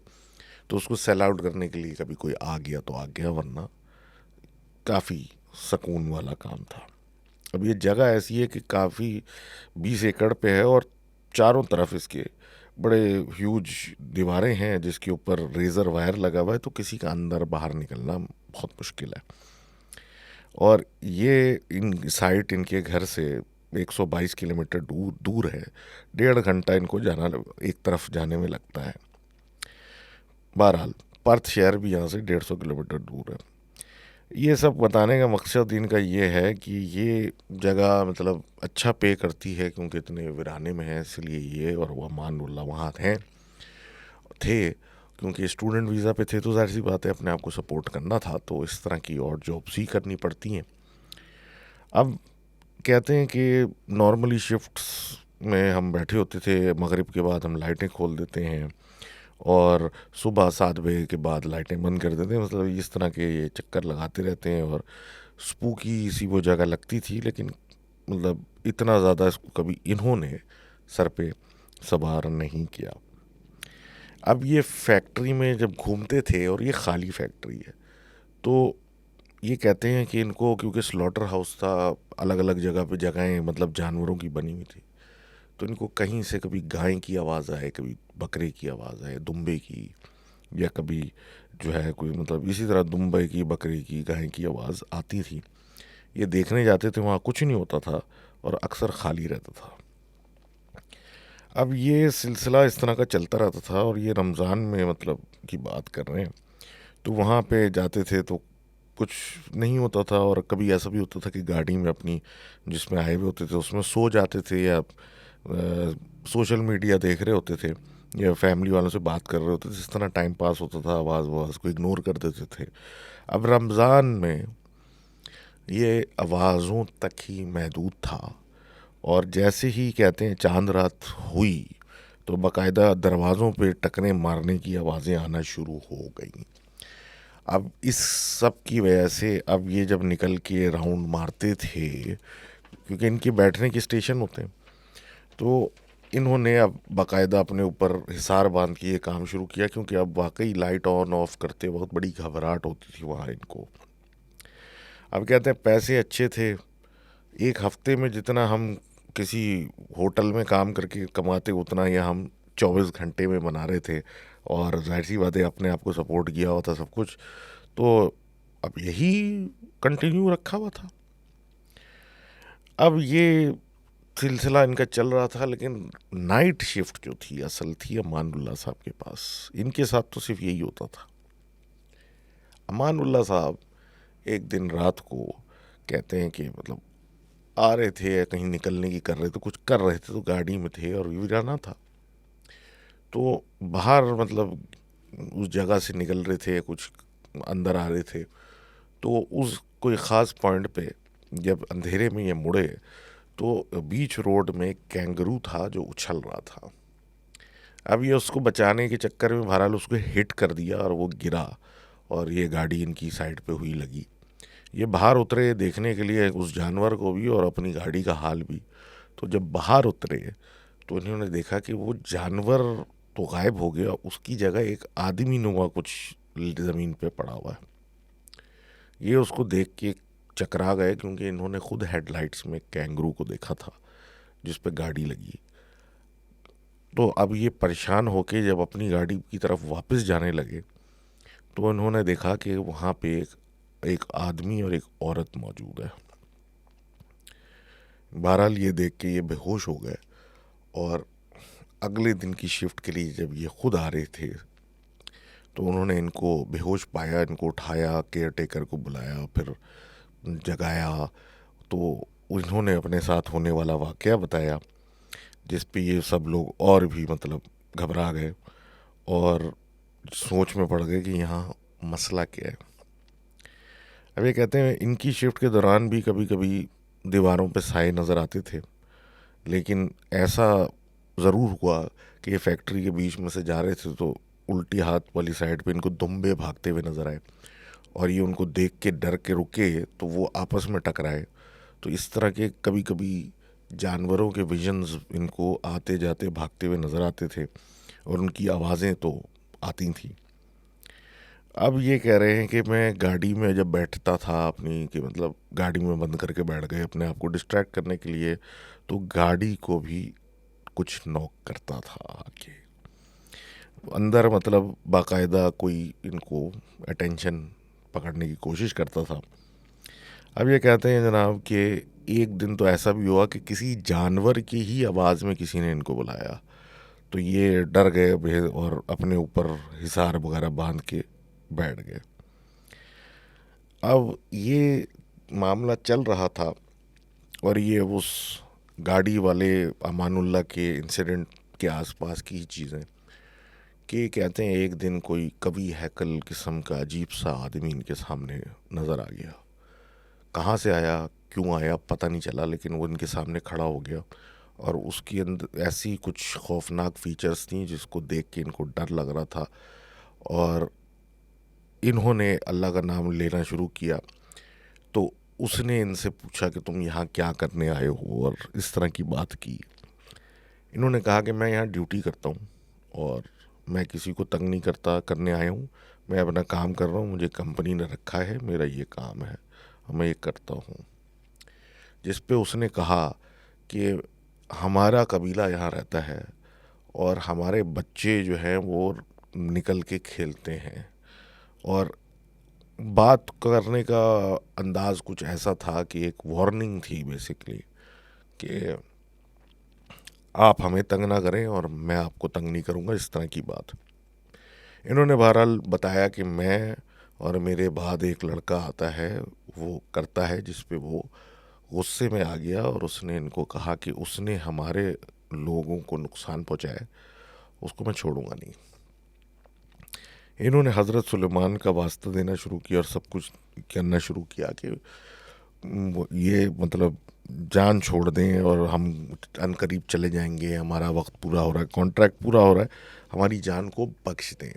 तो उसको सेल आउट करने के लिए कभी कोई आ गया तो आ गया, वरना काफ़ी सुकून वाला काम था। अब ये जगह ऐसी है कि काफ़ी 20 एकड़ पे है, और चारों तरफ इसके बड़े ह्यूज दीवारें हैं जिसके ऊपर रेज़र वायर लगा हुआ है, तो किसी का अंदर बाहर निकलना बहुत मुश्किल है। और ये इन साइट इनके घर से 122 किलोमीटर दूर है। 1.5 घंटा इनको जाना एक तरफ जाने में लगता है। बहरहाल पर्थ शहर भी यहाँ से 150 किलोमीटर दूर है। ये सब बताने का मकसद इनका ये है कि ये जगह मतलब अच्छा पे करती है, क्योंकि इतने वीराने में है, इसलिए ये और वो अमानुल्लाह वहाँ थे, क्योंकि स्टूडेंट वीज़ा पे थे, तो जाहिर सी बात है अपने आप को सपोर्ट करना था, तो इस तरह की और जॉब्स ही करनी पड़ती हैं। अब कहते हैं कि नॉर्मली शिफ्ट्स में हम बैठे होते थे, मगरिब के बाद हम लाइटें खोल देते हैं और सुबह 7 बजे के बाद लाइटें बंद कर देते हैं, मतलब इस तरह के ये चक्कर लगाते रहते हैं, और स्पूकी सी वो जगह लगती थी, लेकिन मतलब इतना ज़्यादा इसको कभी इन्होंने सर पे सवार नहीं किया। अब ये फैक्ट्री में जब घूमते थे, और ये खाली फैक्ट्री है, तो ये कहते हैं कि इनको, क्योंकि स्लॉटर हाउस था, अलग अलग जगह पे जगहें मतलब जानवरों की बनी हुई थी, तो इनको कहीं से कभी गाय की आवाज़ आए, कभी बकरे की आवाज़ आए, दुम्बे की, या कभी जो है कोई मतलब इसी तरह दुम्बे की, बकरे की, गाय की आवाज़ आती थी। ये देखने जाते थे, वहाँ कुछ नहीं होता था और अक्सर खाली रहता था। अब ये सिलसिला इस तरह का चलता रहता था, और ये रमज़ान में मतलब की बात कर रहे हैं, तो वहाँ पे जाते थे तो कुछ नहीं होता था, और कभी ऐसा भी होता था कि गाड़ी में अपनी जिसमें आए हुए होते थे उसमें सो जाते थे, या सोशल मीडिया देख रहे होते थे, या फैमिली वालों से बात कर रहे होते थे। इस तरह टाइम पास होता था, आवाज़ को इग्नोर कर देते थे। अब रमज़ान में ये आवाज़ों तक ही महदूद था, और जैसे ही कहते हैं चांद रात हुई, तो बाकायदा दरवाज़ों पे टकरे मारने की आवाज़ें आना शुरू हो गई। अब इस सब की वजह से अब ये जब निकल के राउंड मारते थे, क्योंकि इनके बैठने के स्टेशन होते हैं, तो इन्होंने अब बाकायदा अपने ऊपर हिसार बांध के ये काम शुरू किया, क्योंकि अब वाकई लाइट ऑन ऑफ करते वक्त बड़ी घबराहट होती थी वहाँ इनको। अब कहते हैं पैसे अच्छे थे, एक हफ्ते में जितना हम किसी होटल में काम करके कमाते उतना ही हम 24 घंटे में बना रहे थे, और जाहिर सी बात है अपने आप को सपोर्ट किया हुआ था सब कुछ, तो अब यही कंटिन्यू रखा हुआ था। अब ये सिलसिला इनका चल रहा था, लेकिन नाइट शिफ्ट जो थी असल थी अमानुल्लाह साहब के पास। इनके साथ तो सिर्फ यही होता था। अमानुल्लाह साहब एक दिन रात को कहते हैं कि मतलब आ रहे थे, कहीं निकलने की कर रहे थे, कुछ कर रहे थे, तो गाड़ी में थे और वीराना था, तो बाहर मतलब उस जगह से निकल रहे थे, कुछ अंदर आ रहे थे, तो उस कोई ख़ास पॉइंट पे जब अंधेरे में ये मुड़े तो बीच रोड में एक कैंगरू था जो उछल रहा था। अब ये उसको बचाने के चक्कर में बहरहाल उसको हिट कर दिया और वो गिरा, और ये गाड़ी इनकी साइड पे हुई लगी। ये बाहर उतरे देखने के लिए उस जानवर को भी और अपनी गाड़ी का हाल भी। तो जब बाहर उतरे तो इन्होंने देखा कि वो जानवर तो गायब हो गया, उसकी जगह एक आदमी नुमा कुछ ज़मीन पे पड़ा हुआ है। ये उसको देख के चकरा गए, क्योंकि इन्होंने खुद हेडलाइट्स में कैंगरू को देखा था जिस पे गाड़ी लगी। तो अब ये परेशान होके जब अपनी गाड़ी की तरफ वापस जाने लगे तो इन्होंने देखा कि वहाँ पे एक आदमी और एक औरत मौजूद है। बहरहाल ये देख के ये बेहोश हो गए, और अगले दिन की शिफ्ट के लिए जब ये खुद आ रहे थे तो उन्होंने इनको बेहोश पाया, इनको उठाया, केयर टेकर को बुलाया, फिर जगाया, तो उन्होंने अपने साथ होने वाला वाक़या बताया, जिस पे ये सब लोग और भी मतलब घबरा गए और सोच में पड़ गए कि यहाँ मसला क्या है। अब ये कहते हैं इनकी शिफ्ट के दौरान भी कभी कभी दीवारों पे साए नज़र आते थे, लेकिन ऐसा ज़रूर हुआ कि ये फैक्ट्री के बीच में से जा रहे थे तो उल्टी हाथ वाली साइड पे इनको दुम्बे भागते हुए नज़र आए, और ये उनको देख के डर के रुके तो वो आपस में टकराए। तो इस तरह के कभी कभी जानवरों के विजन्स इनको आते जाते भागते हुए नज़र आते थे, और उनकी आवाज़ें तो आती थीं। अब ये कह रहे हैं कि मैं गाड़ी में जब बैठता था अपनी, कि मतलब गाड़ी में बंद करके बैठ गए अपने आप को डिस्ट्रैक्ट करने के लिए, तो गाड़ी को भी कुछ नॉक करता था आके अंदर, मतलब बाकायदा कोई इनको अटेंशन पकड़ने की कोशिश करता था। अब ये कहते हैं जनाब कि एक दिन तो ऐसा भी हुआ कि किसी जानवर की ही आवाज़ में किसी ने इनको बुलाया, तो ये डर गए और अपने ऊपर हिसार वगैरह बांध के बैठ गए। अब ये मामला चल रहा था, और ये उस गाड़ी वाले अमानुल्लाह के इंसिडेंट के आसपास की ही चीज़ें, कि कहते हैं एक दिन कोई कवि हैकल किस्म का अजीब सा आदमी इनके सामने नज़र आ गया। कहाँ से आया, क्यों आया, पता नहीं चला, लेकिन वो इनके सामने खड़ा हो गया, और उसके अंदर ऐसी कुछ खौफनाक फीचर्स थी जिसको देख के इनको डर लग रहा था, और इन्होंने अल्लाह का नाम लेना शुरू किया। तो उसने इनसे पूछा कि तुम यहाँ क्या करने आए हो, और इस तरह की बात की। इन्होंने कहा कि मैं यहाँ ड्यूटी करता हूँ, और मैं किसी को तंग नहीं करता करने आया हूँ, मैं अपना काम कर रहा हूँ, मुझे कंपनी ने रखा है, मेरा ये काम है और मैं ये करता हूँ। जिस पे उसने कहा कि हमारा कबीला यहाँ रहता है, और हमारे बच्चे जो हैं वो निकल के खेलते हैं, और बात करने का अंदाज़ कुछ ऐसा था कि एक वार्निंग थी बेसिकली, कि आप हमें तंग ना करें और मैं आपको तंग नहीं करूँगा, इस तरह की बात। इन्होंने बहरहाल बताया कि मैं और मेरे बाद एक लड़का आता है, वो करता है, जिस पे वो गुस्से में आ गया, और उसने इनको कहा कि उसने हमारे लोगों को नुकसान पहुँचाया, उसको मैं छोड़ूंगा नहीं। इन्होंने हज़रत सुलेमान का वास्ता देना शुरू किया और सब कुछ करना शुरू किया कि ये मतलब जान छोड़ दें और हम अनकरीब चले जाएंगे, हमारा वक्त पूरा हो रहा है, कॉन्ट्रैक्ट पूरा हो रहा है, हमारी जान को बख्श दें।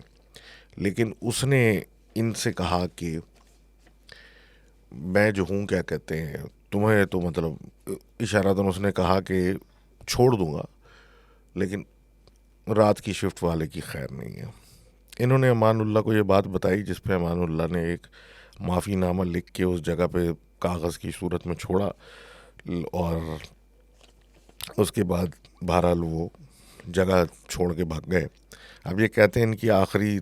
लेकिन उसने इनसे कहा कि मैं जो हूँ, क्या कहते हैं, तुम्हें तो मतलब इशारतन उसने कहा कि छोड़ दूंगा, लेकिन रात की शिफ्ट वाले की खैर नहीं है। इन्होंने अमानुल्लाह को ये बात बताई, जिस पे अमानुल्लाह ने एक माफ़ीनामा लिख के उस जगह पे कागज़ की सूरत में छोड़ा, और उसके बाद बहरहाल वो जगह छोड़ के भाग गए। अब ये कहते हैं इनकी आखिरी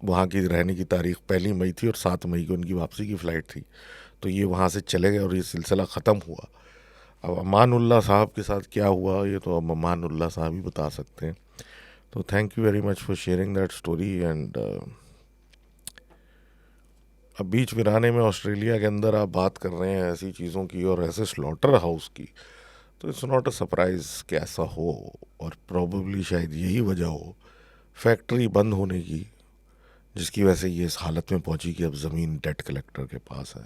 वहाँ की रहने की तारीख 1 मई थी और 7 मई को उनकी वापसी की फ़्लाइट थी, तो ये वहाँ से चले गए और ये सिलसिला ख़त्म हुआ। अब अमानुल्लाह साहब के साथ क्या हुआ ये तो अब अमानुल्लाह साहब ही बता सकते हैं। तो thank you very much for sharing that story. And अब बीच वीराने में ऑस्ट्रेलिया के अंदर आप बात कर रहे हैं ऐसी चीज़ों की और ऐसे स्लॉटर हाउस की, तो इट्स नॉट अ सरप्राइज कि ऐसा हो, और प्रॉबेबली शायद यही वजह हो फैक्ट्री बंद होने की, जिसकी वजह से ये इस हालत में पहुंची कि अब ज़मीन डेट कलेक्टर के पास है।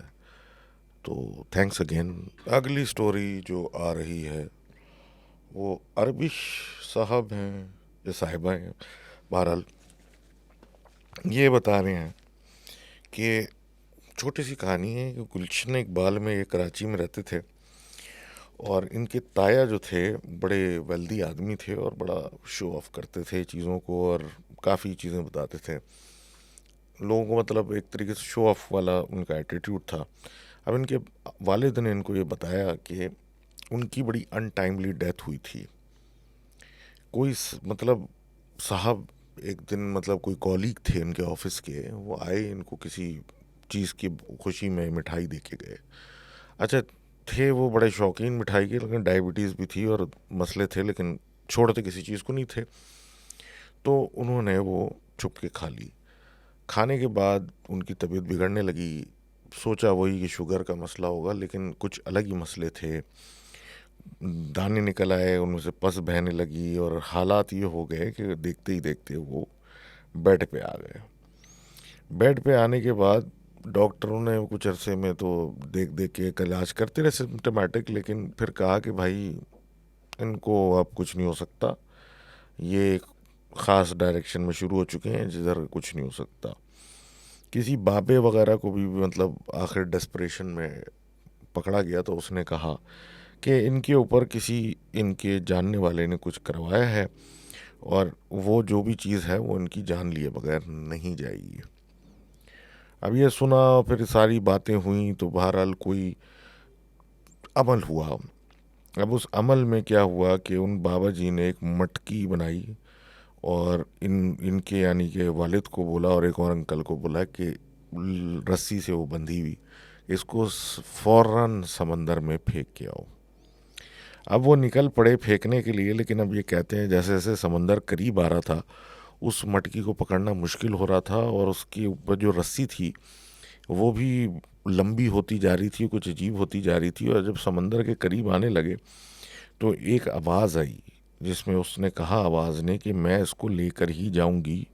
तो थैंक्स अगेन। अगली स्टोरी जो आ रही है वो अरबिश साहब हैं या साहिबा हैं, बहरहाल ये बता रहे हैं कि छोटी सी कहानी है कि गुलशन इकबाल में ये कराची में रहते थे, और इनके ताया जो थे बड़े वेल्दी आदमी थे और बड़ा शो ऑफ करते थे चीज़ों को, और काफ़ी चीज़ें बताते थे लोगों को, मतलब एक तरीके से शो ऑफ वाला उनका एटीट्यूड था। अब इनके वालिद ने इनको ये बताया कि उनकी बड़ी अनटाइमली डेथ हुई थी। कोई मतलब साहब एक दिन, मतलब कोई कॉलीग थे इनके ऑफिस के, वो आए इनको किसी चीज़ की खुशी में मिठाई दे के गए। अच्छा, थे वो बड़े शौकीन मिठाई के, लेकिन डायबिटीज़ भी थी और मसले थे, लेकिन छोड़ते किसी चीज़ को नहीं थे। तो उन्होंने वो छुप के खा ली। खाने के बाद उनकी तबीयत बिगड़ने लगी। सोचा वही कि शुगर का मसला होगा, लेकिन कुछ अलग ही मसले थे। दाने निकल आए, उनमें से पस बहने लगी, और हालात ये हो गए कि देखते ही देखते वो बेड पे आ गए। बेड पे आने के बाद डॉक्टरों ने कुछ अरसे में तो देख देख के एक इलाज करते रहे सिम्टोमेटिक, लेकिन फिर कहा कि भाई इनको अब कुछ नहीं हो सकता, ये एक ख़ास डायरेक्शन में शुरू हो चुके हैं जिधर कुछ नहीं हो सकता। किसी बाबे वगैरह को भी मतलब आखिर डेस्परेशन में पकड़ा गया, तो उसने कहा कि इनके ऊपर किसी इनके जानने वाले ने कुछ करवाया है, और वो जो भी चीज़ है वो इनकी जान लिए बगैर नहीं जाएगी। अब ये सुना, फिर सारी बातें हुई, तो बहरहाल कोई अमल हुआ। अब उस अमल में क्या हुआ कि उन बाबा जी ने एक मटकी बनाई, और इनके यानी कि वालिद को बोला और एक और अंकल को बोला कि रस्सी से वो बंधी हुई, इसको फौरन समंदर में फेंक के आओ। अब वो निकल पड़े फेंकने के लिए, लेकिन अब ये कहते हैं जैसे जैसे समंदर करीब आ रहा था, उस मटकी को पकड़ना मुश्किल हो रहा था, और उसके ऊपर जो रस्सी थी वो भी लंबी होती जा रही थी, कुछ अजीब होती जा रही थी। और जब समंदर के करीब आने लगे तो एक आवाज़ आई, जिसमें उसने कहा आवाज़ ने कि मैं इसको लेकर ही जाऊंगी,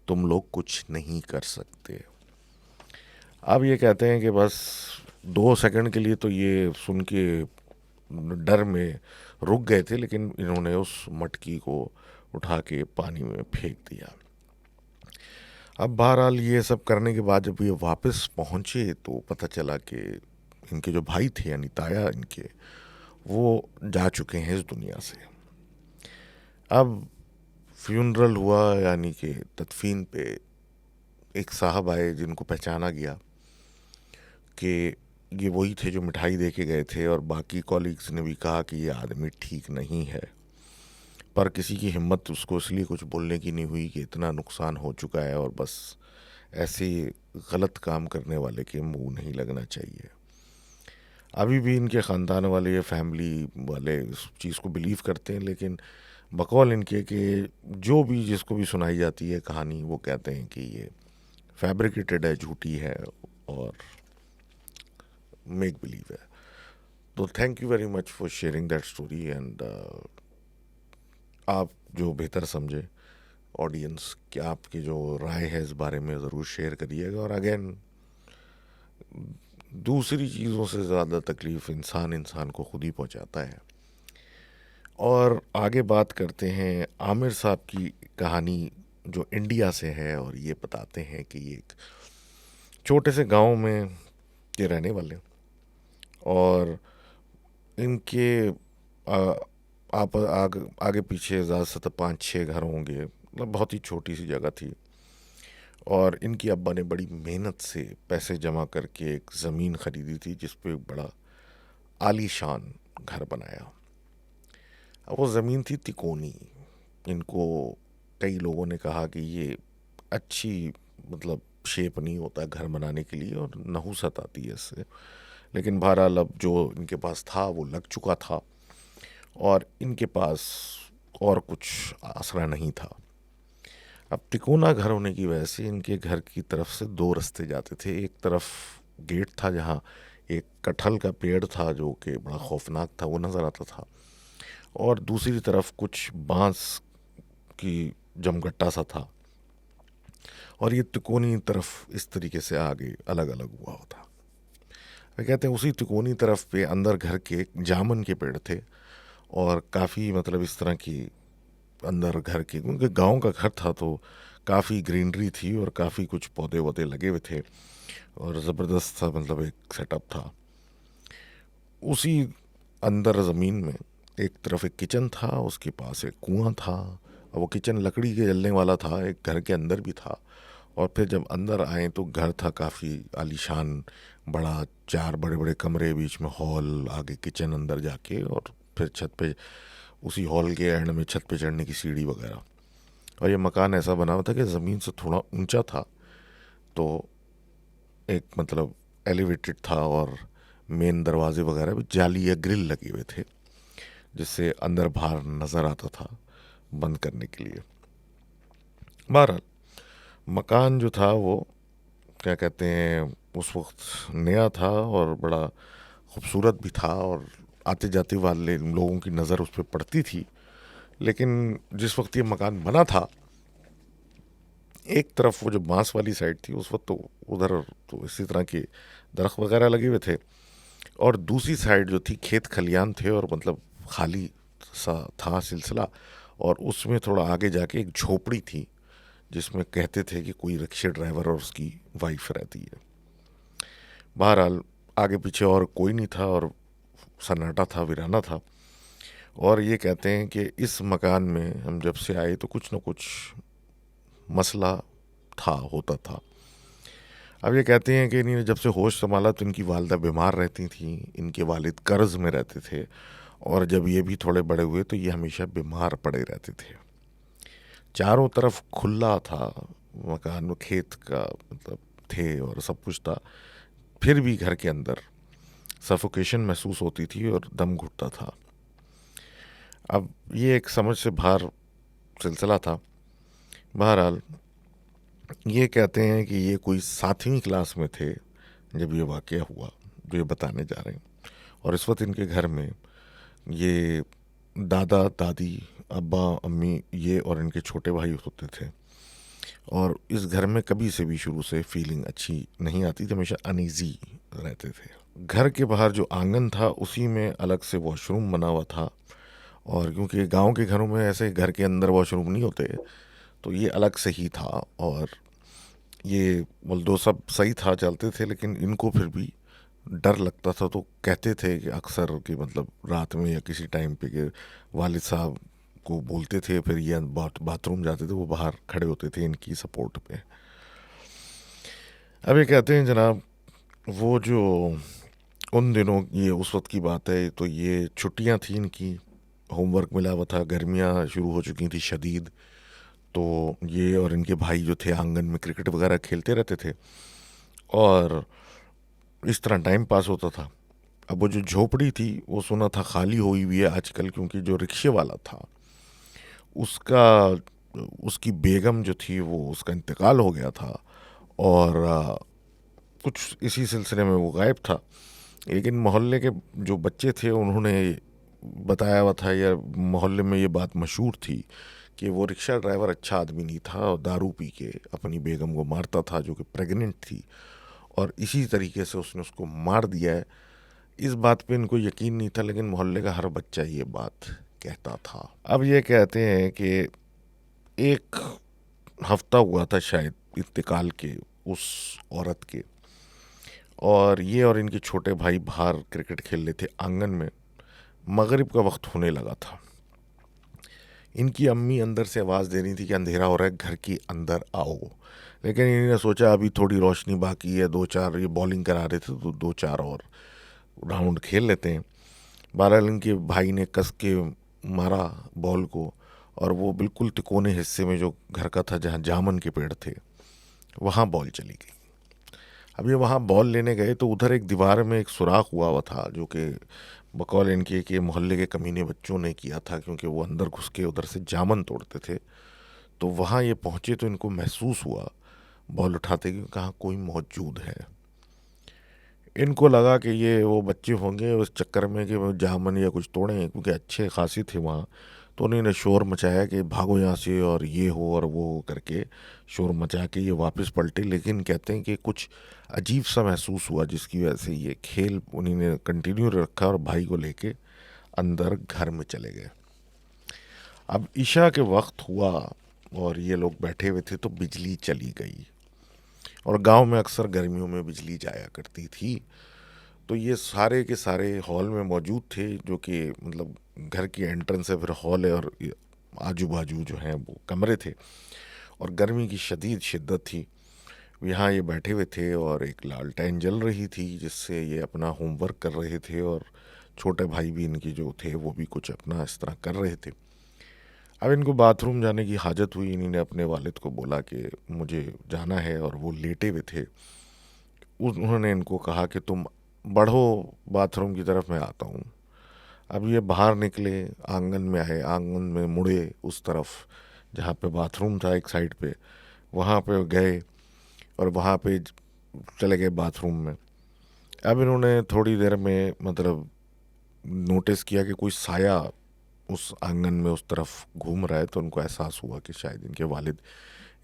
तुम लोग कुछ नहीं कर सकते। अब ये कहते हैं कि बस 2 सेकंड के लिए तो ये सुन के डर में रुक गए थे, लेकिन इन्होंने उस मटकी को उठा के पानी में फेंक दिया। अब बहरहाल ये सब करने के बाद जब ये वापस पहुँचे तो पता चला कि इनके जो भाई थे यानी ताया इनके, वो जा चुके हैं इस दुनिया से। अब फ्यूनरल हुआ, यानी कि तदफीन पे एक साहब आए जिनको पहचाना गया कि ये वही थे जो मिठाई दे के गए थे, और बाकी कॉलीग्स ने भी कहा कि ये आदमी ठीक नहीं है, पर किसी की हिम्मत उसको इसलिए कुछ बोलने की नहीं हुई कि इतना नुकसान हो चुका है, और बस ऐसे गलत काम करने वाले के मुंह नहीं लगना चाहिए। अभी भी इनके ख़ानदान वाले, फैमिली वाले इस चीज़ को बिलीव करते हैं, लेकिन बकौल इनके कि जो भी जिसको भी सुनाई जाती है कहानी, वो कहते हैं कि ये फैब्रिकेटेड है, झूठी है और मेक बिलीव है। तो thank you very much for sharing that story. And आप जो बेहतर समझे ऑडियंस, कि आपकी जो राय है इस बारे में ज़रूर शेयर करिएगा। और अगेन, दूसरी चीज़ों से ज़्यादा तकलीफ़ इंसान को खुद ही पहुंचाता है। और आगे बात करते हैं आमिर साहब की कहानी, जो इंडिया से है, और ये बताते हैं कि ये एक छोटे से गांव में के रहने वाले, और इनके आप आगे पीछे ज़्यादा से 5-6 घर होंगे, मतलब बहुत ही छोटी सी जगह थी। और इनकी अब्बा ने बड़ी मेहनत से पैसे जमा करके एक ज़मीन ख़रीदी थी जिस पे एक बड़ा आलीशान घर बनाया। अब वो ज़मीन थी तिकोनी। इनको कई लोगों ने कहा कि ये अच्छी, मतलब शेप नहीं होता घर बनाने के लिए और नहुसत आती है इससे, लेकिन बहरहाल अब जो इनके पास था वो लग चुका था और इनके पास और कुछ आसरा नहीं था। अब तिकोना घर होने की वजह से इनके घर की तरफ से दो रास्ते जाते थे। एक तरफ गेट था जहाँ एक कटहल का पेड़ था जो कि बड़ा खौफनाक था, वो नज़र आता था, और दूसरी तरफ कुछ बांस की जमगट्टा सा था, और ये तिकोनी तरफ इस तरीके से आगे अलग अलग हुआ होता। वे कहते हैं उसी तिकोनी तरफ पे अंदर घर के जामुन के पेड़ थे, और काफ़ी, मतलब इस तरह की अंदर घर के, क्योंकि गांव का घर था तो काफ़ी ग्रीनरी थी और काफ़ी कुछ पौधे वौधे लगे हुए थे और ज़बरदस्त था, मतलब एक सेटअप था। उसी अंदर ज़मीन में एक तरफ एक किचन था, उसके पास एक कुआं था, और वो किचन लकड़ी के जलने वाला था, एक घर के अंदर भी था। और फिर जब अंदर आए तो घर था काफ़ी आलीशान, बड़ा, 4 बड़े बड़े कमरे, बीच में हॉल, आगे किचन, अंदर जाके, और फिर छत पे, उसी हॉल के एंड में छत पे चढ़ने की सीढ़ी वगैरह। और ये मकान ऐसा बना हुआ था कि ज़मीन से थोड़ा ऊंचा था, तो एक, मतलब एलिवेटेड था, और मेन दरवाजे वगैरह भी जाली या ग्रिल लगे हुए थे जिससे अंदर बाहर नज़र आता था बंद करने के लिए। बहरहाल मकान जो था वो, क्या कहते हैं, उस वक्त नया था और बड़ा खूबसूरत भी था, और आते जाते वाले लोगों की नज़र उस पर पड़ती थी। लेकिन जिस वक्त ये मकान बना था, एक तरफ वो जो बांस वाली साइड थी उस वक्त तो उधर तो इसी तरह के दरख्त वगैरह लगे हुए थे, और दूसरी साइड जो थी खेत खलियान थे, और मतलब खाली सा था सिलसिला, और उसमें थोड़ा आगे जाके एक झोपड़ी थी जिसमें कहते थे कि कोई रिक्शे ड्राइवर और उसकी वाइफ रहती है। बहरहाल आगे पीछे और कोई नहीं था और सन्नाटा था, वीराना था। और ये कहते हैं कि इस मकान में हम जब से आए तो कुछ न कुछ मसला था, होता था। अब ये कहते हैं कि इन्होंने जब से होश संभाला तो इनकी वालदा बीमार रहती थी, इनके वालिद कर्ज में रहते थे, और जब ये भी थोड़े बड़े हुए तो ये हमेशा बीमार पड़े रहते थे। चारों तरफ खुला था मकान, में खेत का मतलब थे और सब कुछ था, फिर भी घर के अंदर सफोकेशन महसूस होती थी और दम घुटता था। अब ये एक समझ से बाहर सिलसिला था। बहरहाल ये कहते हैं कि ये कोई 7वीं क्लास में थे जब ये वाक़या हुआ जो ये बताने जा रहे हैं, और इस वक्त इनके घर में ये दादा दादी, अब्बा अम्मी, ये और इनके छोटे भाई होते थे। और इस घर में कभी से भी शुरू से फीलिंग अच्छी नहीं आती थी, हमेशा अनईजी रहते थे। घर के बाहर जो आंगन था उसी में अलग से वॉशरूम बना हुआ था, और क्योंकि गांव के घरों में ऐसे घर के अंदर वॉशरूम नहीं होते तो ये अलग से ही था। और ये बोल दो सब सही था, चलते थे, लेकिन इनको फिर भी डर लगता था, तो कहते थे कि अक्सर कि मतलब रात में या किसी टाइम पे कि वालिद साहब को बोलते थे, फिर ये बाथरूम जाते थे, वो बाहर खड़े होते थे इनकी सपोर्ट पे। अब ये कहते हैं जनाब, वो जो उन दिनों, ये उस वक्त की बात है, तो ये छुट्टियां थी इनकी, होमवर्क मिला हुआ था, गर्मियां शुरू हो चुकी थी शदीद, तो ये और इनके भाई जो थे आंगन में क्रिकेट वगैरह खेलते रहते थे और इस तरह टाइम पास होता था। अब वो जो झोपड़ी थी वो सुना था खाली हुई हुई है आजकल, क्योंकि जो रिक्शे वाला था उसका, उसकी बेगम जो थी वो, उसका इंतकाल हो गया था, और कुछ इसी सिलसिले में वो गायब था। लेकिन मोहल्ले के जो बच्चे थे उन्होंने बताया हुआ था, या मोहल्ले में ये बात मशहूर थी कि वो रिक्शा ड्राइवर अच्छा आदमी नहीं था और दारू पी के अपनी बेगम को मारता था जो कि प्रेग्नेंट थी, और इसी तरीके से उसने उसको मार दिया है। इस बात पे इनको यकीन नहीं था, लेकिन मोहल्ले का हर बच्चा ये बात कहता था। अब ये कहते हैं कि एक हफ्ता हुआ था शायद इंतकाल के उस औरत के, और ये और इनके छोटे भाई बाहर क्रिकेट खेल रहे थे आंगन में। मगरिब का वक्त होने लगा था, इनकी अम्मी अंदर से आवाज़ दे रही थी कि अंधेरा हो रहा है, घर के अंदर आओ। लेकिन इन्होंने सोचा अभी थोड़ी रोशनी बाकी है, दो चार, ये बॉलिंग करा रहे थे तो दो चार और राउंड खेल लेते हैं। बहरहाल इनके भाई ने कस के मारा बॉल को, और वो बिल्कुल तिकोने हिस्से में जो घर का था जहाँ जामन के पेड़ थे, वहाँ बॉल चली गई। अब ये वहाँ बॉल लेने गए तो उधर एक दीवार में एक सुराख हुआ था, जो कि बकौल इनके कि मोहल्ले के कमीने बच्चों ने किया था, क्योंकि वो अंदर घुस के उधर से जामन तोड़ते थे। तो वहाँ ये पहुँचे तो इनको महसूस हुआ बॉल उठाते कि कहाँ कोई मौजूद है। इनको लगा कि ये वो बच्चे होंगे उस चक्कर में कि वो जामन या कुछ तोड़ें, क्योंकि अच्छे खासी थे वहाँ। तो उन्होंने शोर मचाया कि भागो यहाँ से, और ये हो और वो हो करके शोर मचा के ये वापस पलटे। लेकिन कहते हैं कि कुछ अजीब सा महसूस हुआ, जिसकी वजह से ये खेल उन्होंने कंटिन्यू रखा और भाई को लेके अंदर घर में चले गए। अब ईशा के वक्त हुआ और ये लोग बैठे हुए थे तो बिजली चली गई, और गांव में अक्सर गर्मियों में बिजली जाया करती थी। तो ये सारे के सारे हॉल में मौजूद थे, जो कि मतलब घर की एंट्रेंस है, फिर हॉल है, और आजू बाजू जो हैं वो कमरे थे, और गर्मी की शदीद शिद्दत थी। यहाँ ये बैठे हुए थे और एक लालटेन जल रही थी जिससे ये अपना होमवर्क कर रहे थे, और छोटे भाई भी इनके जो थे वो भी कुछ अपना इस तरह कर रहे थे। अब इनको बाथरूम जाने की हाजत हुई। इन्होंने अपने वालिद को बोला कि मुझे जाना है, और वो लेटे हुए थे। उन्होंने इनको कहा कि तुम बढ़ो बाथरूम की तरफ, मैं आता हूँ। अब ये बाहर निकले, आंगन में आए, आंगन में मुड़े उस तरफ जहाँ पे बाथरूम था एक साइड पे, वहाँ पे गए और वहाँ पे चले गए बाथरूम में। अब इन्होंने थोड़ी देर में मतलब नोटिस किया कि कोई साया उस आंगन में उस तरफ घूम रहा है। तो उनको एहसास हुआ कि शायद इनके वालिद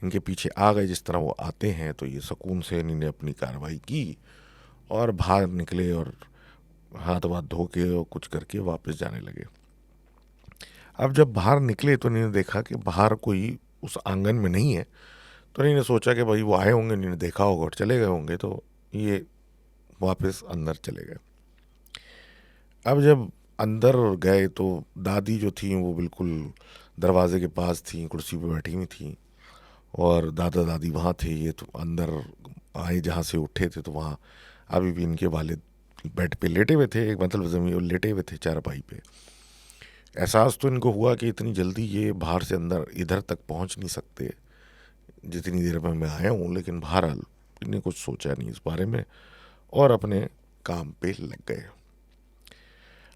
इनके पीछे आ गए, जिस तरह वो आते हैं। तो ये सुकून से इन्होंने अपनी कार्रवाई की और बाहर निकले, और हाथ वाथ धो के और कुछ करके वापस जाने लगे। अब जब बाहर निकले तो इन्होंने देखा कि बाहर कोई उस आंगन में नहीं है। तो इन्होंने सोचा कि भाई वो आए होंगे, इन्होंने देखा होगा और चले गए होंगे। तो ये वापस अंदर चले गए। अब जब अंदर गए तो दादी जो थी वो बिल्कुल दरवाजे के पास थी, कुर्सी पे बैठी हुई थी, और दादा दादी वहाँ थे। ये तो अंदर आए जहाँ से उठे थे, तो वहाँ अभी भी इनके वालिद बेड पे लेटे हुए थे, एक मतलब ज़मीन लेटे हुए थे चारपाई पे। एहसास तो इनको हुआ कि इतनी जल्दी ये बाहर से अंदर इधर तक पहुँच नहीं सकते जितनी देर में मैं आया हूँ। लेकिन बहरहाल इन्हें कुछ सोचा नहीं इस बारे में, और अपने काम पे लग गए।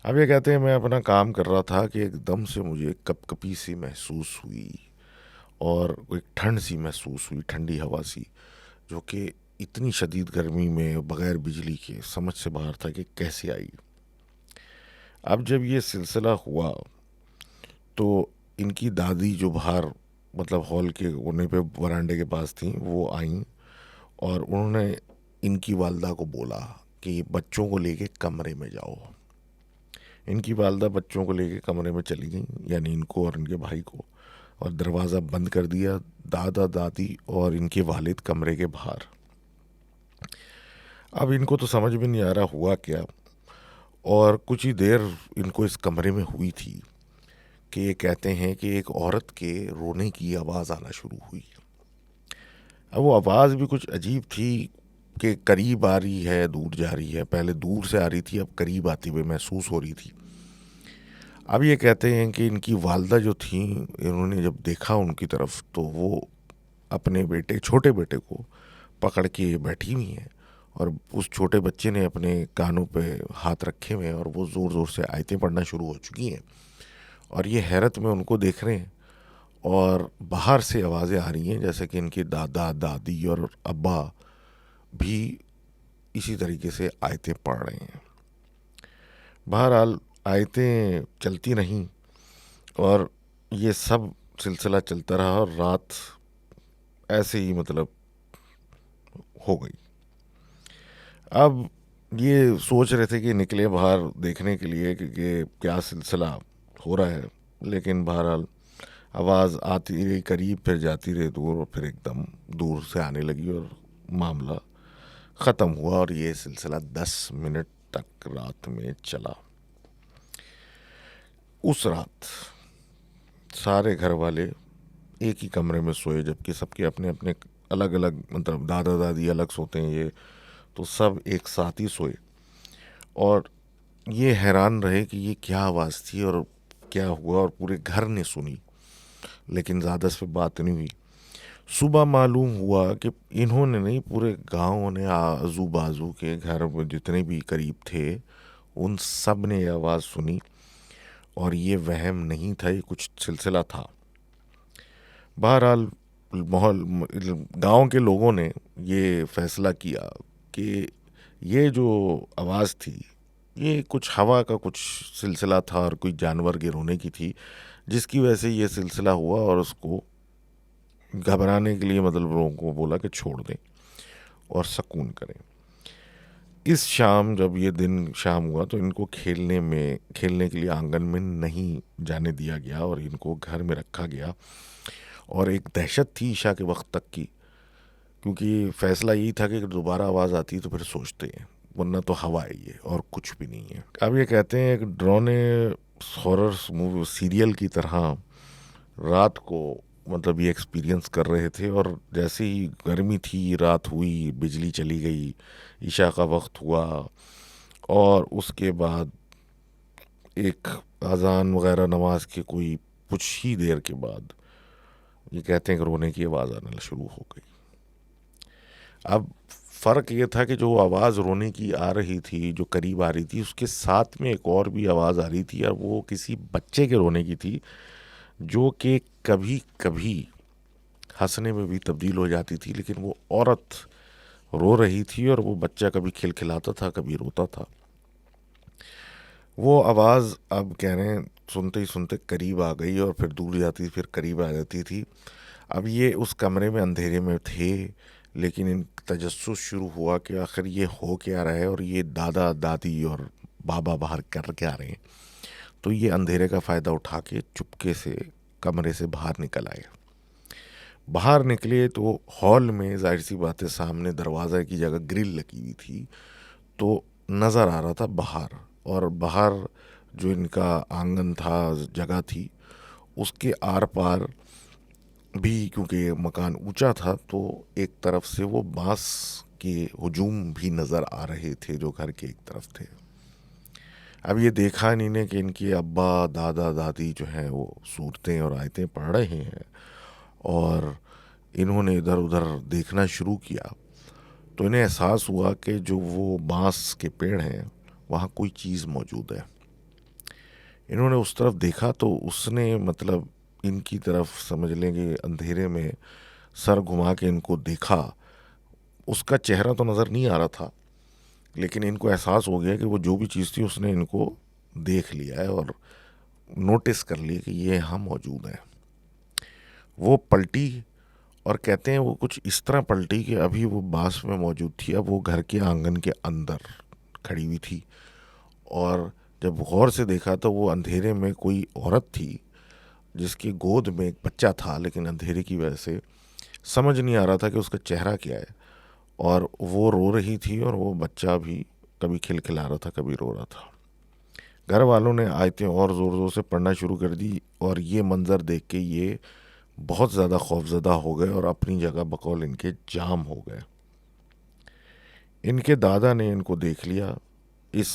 अब ये कहते हैं मैं अपना काम कर रहा था कि एकदम से मुझे कपकपी सी महसूस हुई, और एक ठंड सी महसूस हुई, ठंडी हवा सी, जो कि इतनी शदीद गर्मी में बग़ैर बिजली के समझ से बाहर था कि कैसे आई। अब जब ये सिलसिला हुआ तो इनकी दादी जो बाहर मतलब हॉल के कोने पे वरांडे के पास थी, वो आईं, और उन्होंने इनकी वालदा को बोला कि बच्चों को लेके कमरे में जाओ। इनकी वालदा बच्चों को लेके कमरे में चली गई, यानी इनको और इनके भाई को, और दरवाज़ा बंद कर दिया। दादा दादी और इनके वालिद कमरे के बाहर। अब इनको तो समझ में नहीं आ रहा हुआ क्या, और कुछ ही देर इनको इस कमरे में हुई थी कि ये कहते हैं कि एक औरत के रोने की आवाज़ आना शुरू हुई। अब वो आवाज़ भी कुछ अजीब थी कि करीब आ रही है, दूर जा रही है। पहले दूर से आ रही थी, अब करीब आती हुई महसूस हो रही थी। अब ये कहते हैं कि इनकी वालदा जो थी, इन्होंने जब देखा उनकी तरफ तो वो अपने बेटे, छोटे बेटे को पकड़ के बैठी हुई हैं, और उस छोटे बच्चे ने अपने कानों पे हाथ रखे हुए हैं, और वो ज़ोर ज़ोर से आयतें पढ़ना शुरू हो चुकी हैं, और ये हैरत में उनको देख रहे हैं। और बाहर से आवाज़ें आ रही हैं जैसे कि इनके दादा दादी और अब्बा भी इसी तरीके से आयतें पढ़ रहे हैं। बहरहाल आयतें चलती रहीं, और ये सब सिलसिला चलता रहा, और रात ऐसे ही मतलब हो गई। अब ये सोच रहे थे कि निकले बाहर देखने के लिए कि क्या सिलसिला हो रहा है। लेकिन बहरहाल आवाज़ आती रही करीब, फिर जाती रही दूर, और फिर एकदम दूर से आने लगी, और मामला ख़त्म हुआ। और ये सिलसिला 10 मिनट तक रात में चला। उस रात सारे घर वाले एक ही कमरे में सोए, जबकि सबके अपने अपने अलग अलग, मतलब दादा दादी अलग सोते हैं, ये तो सब एक साथ ही सोए। और ये हैरान रहे कि ये क्या आवाज़ थी और क्या हुआ, और पूरे घर ने सुनी, लेकिन ज़्यादा इस पे बात नहीं हुई। सुबह मालूम हुआ कि इन्होंने नहीं, पूरे गांव ने, आजू बाजू के घर में जितने भी करीब थे, उन सब ने ये आवाज़ सुनी। और ये वहम नहीं था, ये कुछ सिलसिला था। बहरहाल माहौल गांव के लोगों ने ये फैसला किया कि ये जो आवाज़ थी, ये कुछ हवा का कुछ सिलसिला था और कोई जानवर के रोने की थी, जिसकी वजह से ये सिलसिला हुआ। और उसको घबराने के लिए, मतलब लोगों को बोला कि छोड़ दें और सुकून करें। इस शाम, जब ये दिन शाम हुआ, तो इनको खेलने के लिए आंगन में नहीं जाने दिया गया और इनको घर में रखा गया। और एक दहशत थी ईशा के वक्त तक की, क्योंकि फैसला यही था कि दोबारा आवाज़ आती है तो फिर सोचते हैं, वरना तो हवा है ये और कुछ भी नहीं है। अब ये कहते हैं एक डरावने हॉरर मूवी सीरियल की तरह रात को, मतलब ये एक्सपीरियंस कर रहे थे। और जैसे ही गर्मी थी, रात हुई, बिजली चली गई, ईशा का वक्त हुआ, और उसके बाद एक अजान वगैरह नमाज के कोई कुछ ही देर के बाद ये कहते हैं कि रोने की आवाज़ आना शुरू हो गई। अब फ़र्क ये था कि जो आवाज़ रोने की आ रही थी, जो करीब आ रही थी, उसके साथ में एक और भी आवाज़ आ रही थी, और वो किसी बच्चे के रोने की थी, जो कि कभी कभी हंसने में भी तब्दील हो जाती थी। लेकिन वो औरत रो रही थी और वो बच्चा कभी खिलखिलाता था, कभी रोता था। वो आवाज़, अब कह रहे हैं, सुनते ही सुनते करीब आ गई और फिर दूर जाती, फिर करीब आ जाती थी। अब ये उस कमरे में अंधेरे में थे, लेकिन इन तजस्सुस शुरू हुआ कि आखिर ये हो क्या रहा है, और ये दादा दादी और बाबा बाहर कर क्या रहे हैं। तो ये अंधेरे का फ़ायदा उठा के चुपके से कमरे से बाहर निकल आए। बाहर निकले तो हॉल में, जाहिर सी बात है, सामने दरवाज़ा की जगह ग्रिल लगी हुई थी, तो नज़र आ रहा था बाहर। और बाहर जो इनका आंगन था, जगह थी, उसके आर पार भी, क्योंकि मकान ऊंचा था, तो एक तरफ से वो बांस के हुजूम भी नज़र आ रहे थे जो घर के एक तरफ थे। अब ये देखा इन्होंने कि इनके अब्बा दादा दादी जो हैं वो सूरतें और आयतें पढ़ रहे हैं, और इन्होंने इधर उधर देखना शुरू किया। तो इन्हें एहसास हुआ कि जो वो बांस के पेड़ हैं, वहाँ कोई चीज़ मौजूद है। इन्होंने उस तरफ देखा तो उसने, मतलब इनकी तरफ, समझ लेंगे, अंधेरे में सर घुमा के इनको देखा। उसका चेहरा तो नज़र नहीं आ रहा था, लेकिन इनको एहसास हो गया कि वो जो भी चीज़ थी उसने इनको देख लिया है और नोटिस कर लिया कि ये यहाँ मौजूद है। वो पलटी, और कहते हैं वो कुछ इस तरह पलटी कि अभी वो बांस में मौजूद थी, अब वो घर के आंगन के अंदर खड़ी हुई थी। और जब गौर से देखा तो वो अंधेरे में कोई औरत थी, जिसकी गोद में एक बच्चा था, लेकिन अंधेरे की वजह से समझ नहीं आ रहा था कि उसका चेहरा क्या है। और वो रो रही थी, और वो बच्चा भी कभी खिलखिला रहा था, कभी रो रहा था। घर वालों ने आयतें और ज़ोर ज़ोर से पढ़ना शुरू कर दी, और ये मंज़र देख के ये बहुत ज़्यादा खौफज़दा हो गए और अपनी जगह बकौल इनके जाम हो गए। इनके दादा ने इनको देख लिया इस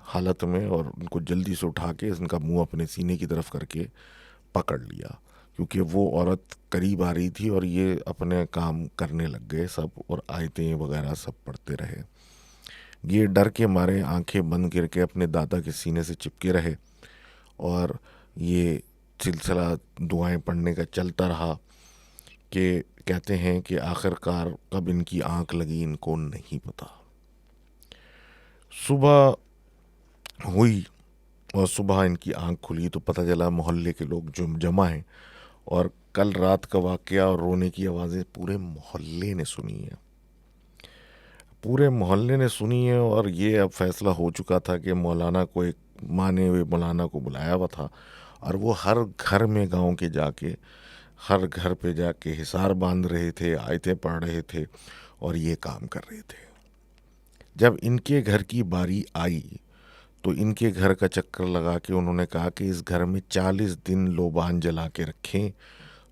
हालत में, और उनको जल्दी से उठा के इनका मुंह अपने सीने की तरफ करके पकड़ लिया, क्योंकि वो औरत करीब आ रही थी। और ये अपने काम करने लग गए सब, और आयतें वगैरह सब पढ़ते रहे। ये डर के मारे आंखें बंद करके अपने दादा के सीने से चिपके रहे, और ये सिलसिला दुआएं पढ़ने का चलता रहा कि कहते हैं कि आखिरकार कब इनकी आंख लगी इनको नहीं पता। सुबह हुई, और सुबह इनकी आंख खुली तो पता चला मोहल्ले के लोग जो जमा हैं, और कल रात का वाकया और रोने की आवाज़ें पूरे मोहल्ले ने सुनी है। पूरे मोहल्ले ने सुनी है, और ये अब फैसला हो चुका था कि मौलाना को, एक माने हुए मौलाना को बुलाया हुआ था, और वो हर घर में गांव के जाके, हर घर पे जाके हिसार बांध रहे थे, आयतें पढ़ रहे थे, और ये काम कर रहे थे। जब इनके घर की बारी आई तो इनके घर का चक्कर लगा के उन्होंने कहा कि इस घर में 40 दिन लोबान जला के रखें,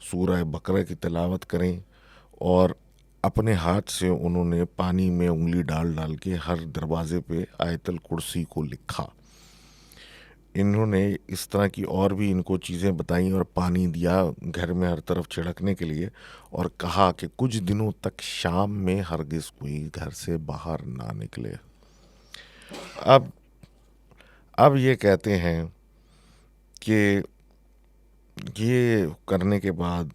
सूरह बकरा की तिलावत करें। और अपने हाथ से उन्होंने पानी में उंगली डाल डाल के हर दरवाजे पे आयतल कुर्सी को लिखा। इन्होंने इस तरह की और भी इनको चीज़ें बताई और पानी दिया घर में हर तरफ छिड़कने के लिए, और कहा कि कुछ दिनों तक शाम में हरगिज़ कोई घर से बाहर ना निकले। अब अब ये कहते हैं कि ये करने के बाद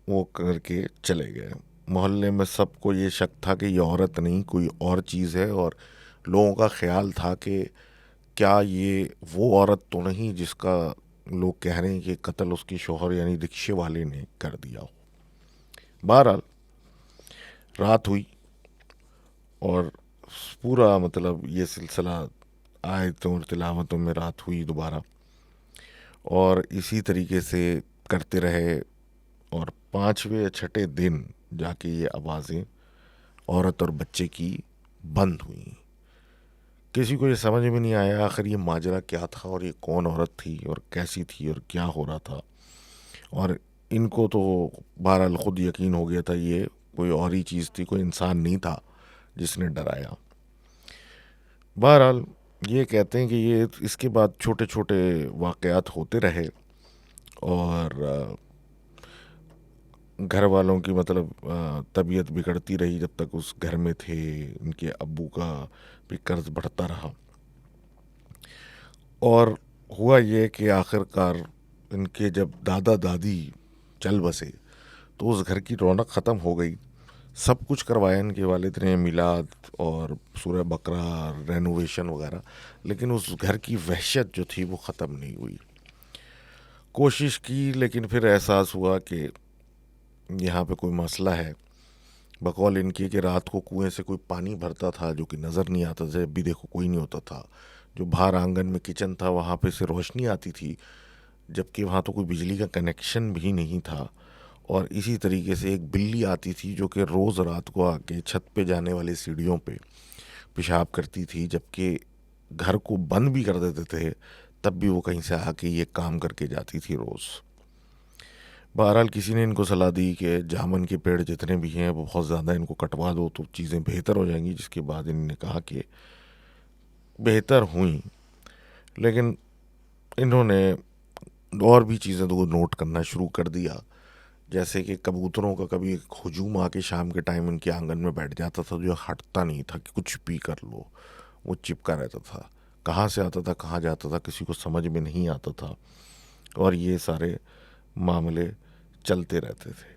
वो करके चले गए। मोहल्ले में सबको ये शक था कि ये औरत नहीं कोई और चीज़ है, और लोगों का ख्याल था कि क्या ये वो औरत तो नहीं जिसका लोग कह रहे हैं कि कत्ल उसके शोहर यानी रिक्शे वाले ने कर दिया हो। बहरहाल रात हुई और पूरा मतलब ये सिलसिला आयतों और तिलावतों में रात हुई दोबारा, और इसी तरीके से करते रहे। और 5वें या 6ठे दिन जाके ये आवाज़ें औरत और बच्चे की बंद हुई। किसी को ये समझ में नहीं आया आखिर ये माजरा क्या था और ये कौन औरत थी और कैसी थी और क्या हो रहा था। और इनको तो बहरहाल ख़ुद यकीन हो गया था ये कोई और ही चीज़ थी, कोई इंसान नहीं था जिसने डराया। बहरहाल ये कहते हैं कि ये इसके बाद छोटे छोटे वाक़यात होते रहे, और घर वालों की मतलब तबीयत बिगड़ती रही जब तक उस घर में थे। इनके अब्बू का भी कर्ज बढ़ता रहा, और हुआ ये कि आखिरकार इनके जब दादा दादी चल बसे तो उस घर की रौनक ख़त्म हो गई। सब कुछ करवाया इनके वालिद ने, मिलाद और सूरह बकरा, रेनोवेशन वगैरह, लेकिन उस घर की वहशत जो थी वो ख़त्म नहीं हुई। कोशिश की लेकिन फिर एहसास हुआ कि यहाँ पे कोई मसला है। बकौल इनकी कि रात को कुएं से कोई पानी भरता था जो कि नज़र नहीं आता था, जब भी देखो कोई नहीं होता था। जो बाहर आंगन में किचन था वहाँ पे से रोशनी आती थी, जबकि वहाँ तो कोई बिजली का कनेक्शन भी नहीं था। और इसी तरीके से एक बिल्ली आती थी जो कि रोज़ रात को आके छत पे जाने वाली सीढ़ियों पे पेशाब करती थी, जबकि घर को बंद भी कर देते थे तब भी वो कहीं से आके ये काम करके जाती थी रोज़। बहरहाल किसी ने इनको सलाह दी कि जामुन के पेड़ जितने भी हैं वो बहुत ज़्यादा इनको कटवा दो तो चीज़ें बेहतर हो जाएंगी, जिसके बाद इन्होंने कहा कि बेहतर हुई। लेकिन इन्होंने और भी चीज़ें तो नोट करना शुरू कर दिया, जैसे कि कबूतरों का कभी एक हुजूम आके शाम के टाइम इनके आंगन में बैठ जाता था जो हटता नहीं था कि कुछ भी कर लो, वो चिपका रहता था। कहाँ से आता था कहाँ जाता था किसी को समझ में नहीं आता था, और ये सारे मामले चलते रहते थे।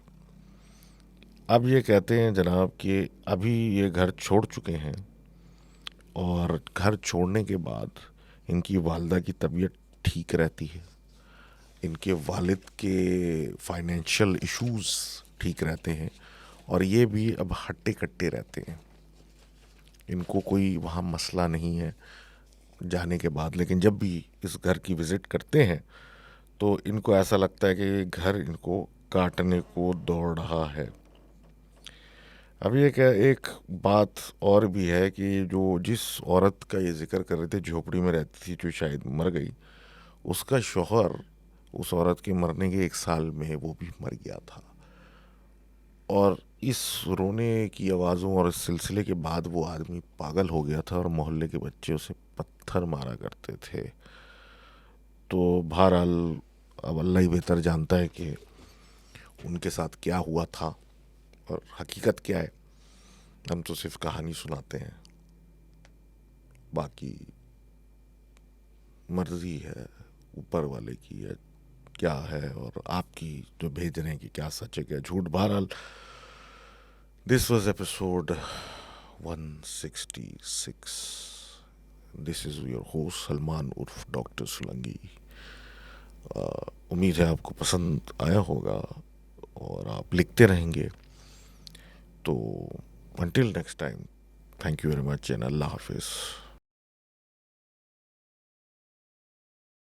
अब ये कहते हैं जनाब कि अभी ये घर छोड़ चुके हैं, और घर छोड़ने के बाद इनकी वालदा की तबीयत ठीक रहती है, इनके वालिद के फाइनेंशियल इश्यूज़ ठीक रहते हैं, और ये भी अब हट्टे कट्टे रहते हैं। इनको कोई वहाँ मसला नहीं है जाने के बाद। लेकिन जब भी इस घर की विज़िट करते हैं तो इनको ऐसा लगता है कि ये घर इनको काटने को दौड़ रहा है। अब ये क्या एक बात और भी है कि जो जिस औरत का ये जिक्र कर रहे थे झोपड़ी में रहती थी जो शायद मर गई, उसका शौहर उस औरत के मरने के 1 साल में वो भी मर गया था। और इस रोने की आवाज़ों और इस सिलसिले के बाद वो आदमी पागल हो गया था और मोहल्ले के बच्चे उसे पत्थर मारा करते थे। तो बहरहाल अब अल्लाह ही बेहतर जानता है कि उनके साथ क्या हुआ था और हकीकत क्या है। हम तो सिर्फ कहानी सुनाते हैं, बाकी मर्जी है ऊपर वाले की है क्या है, और आपकी जो भेज रहे हैं कि क्या सच है क्या झूठ। बहरहाल this was episode 166। This is your host Salman उर्फ डॉक्टर सुलंगी। उम्मीद है आपको पसंद आया होगा और आप लिखते रहेंगे। तो until next time, thank you very much and Allah Hafiz.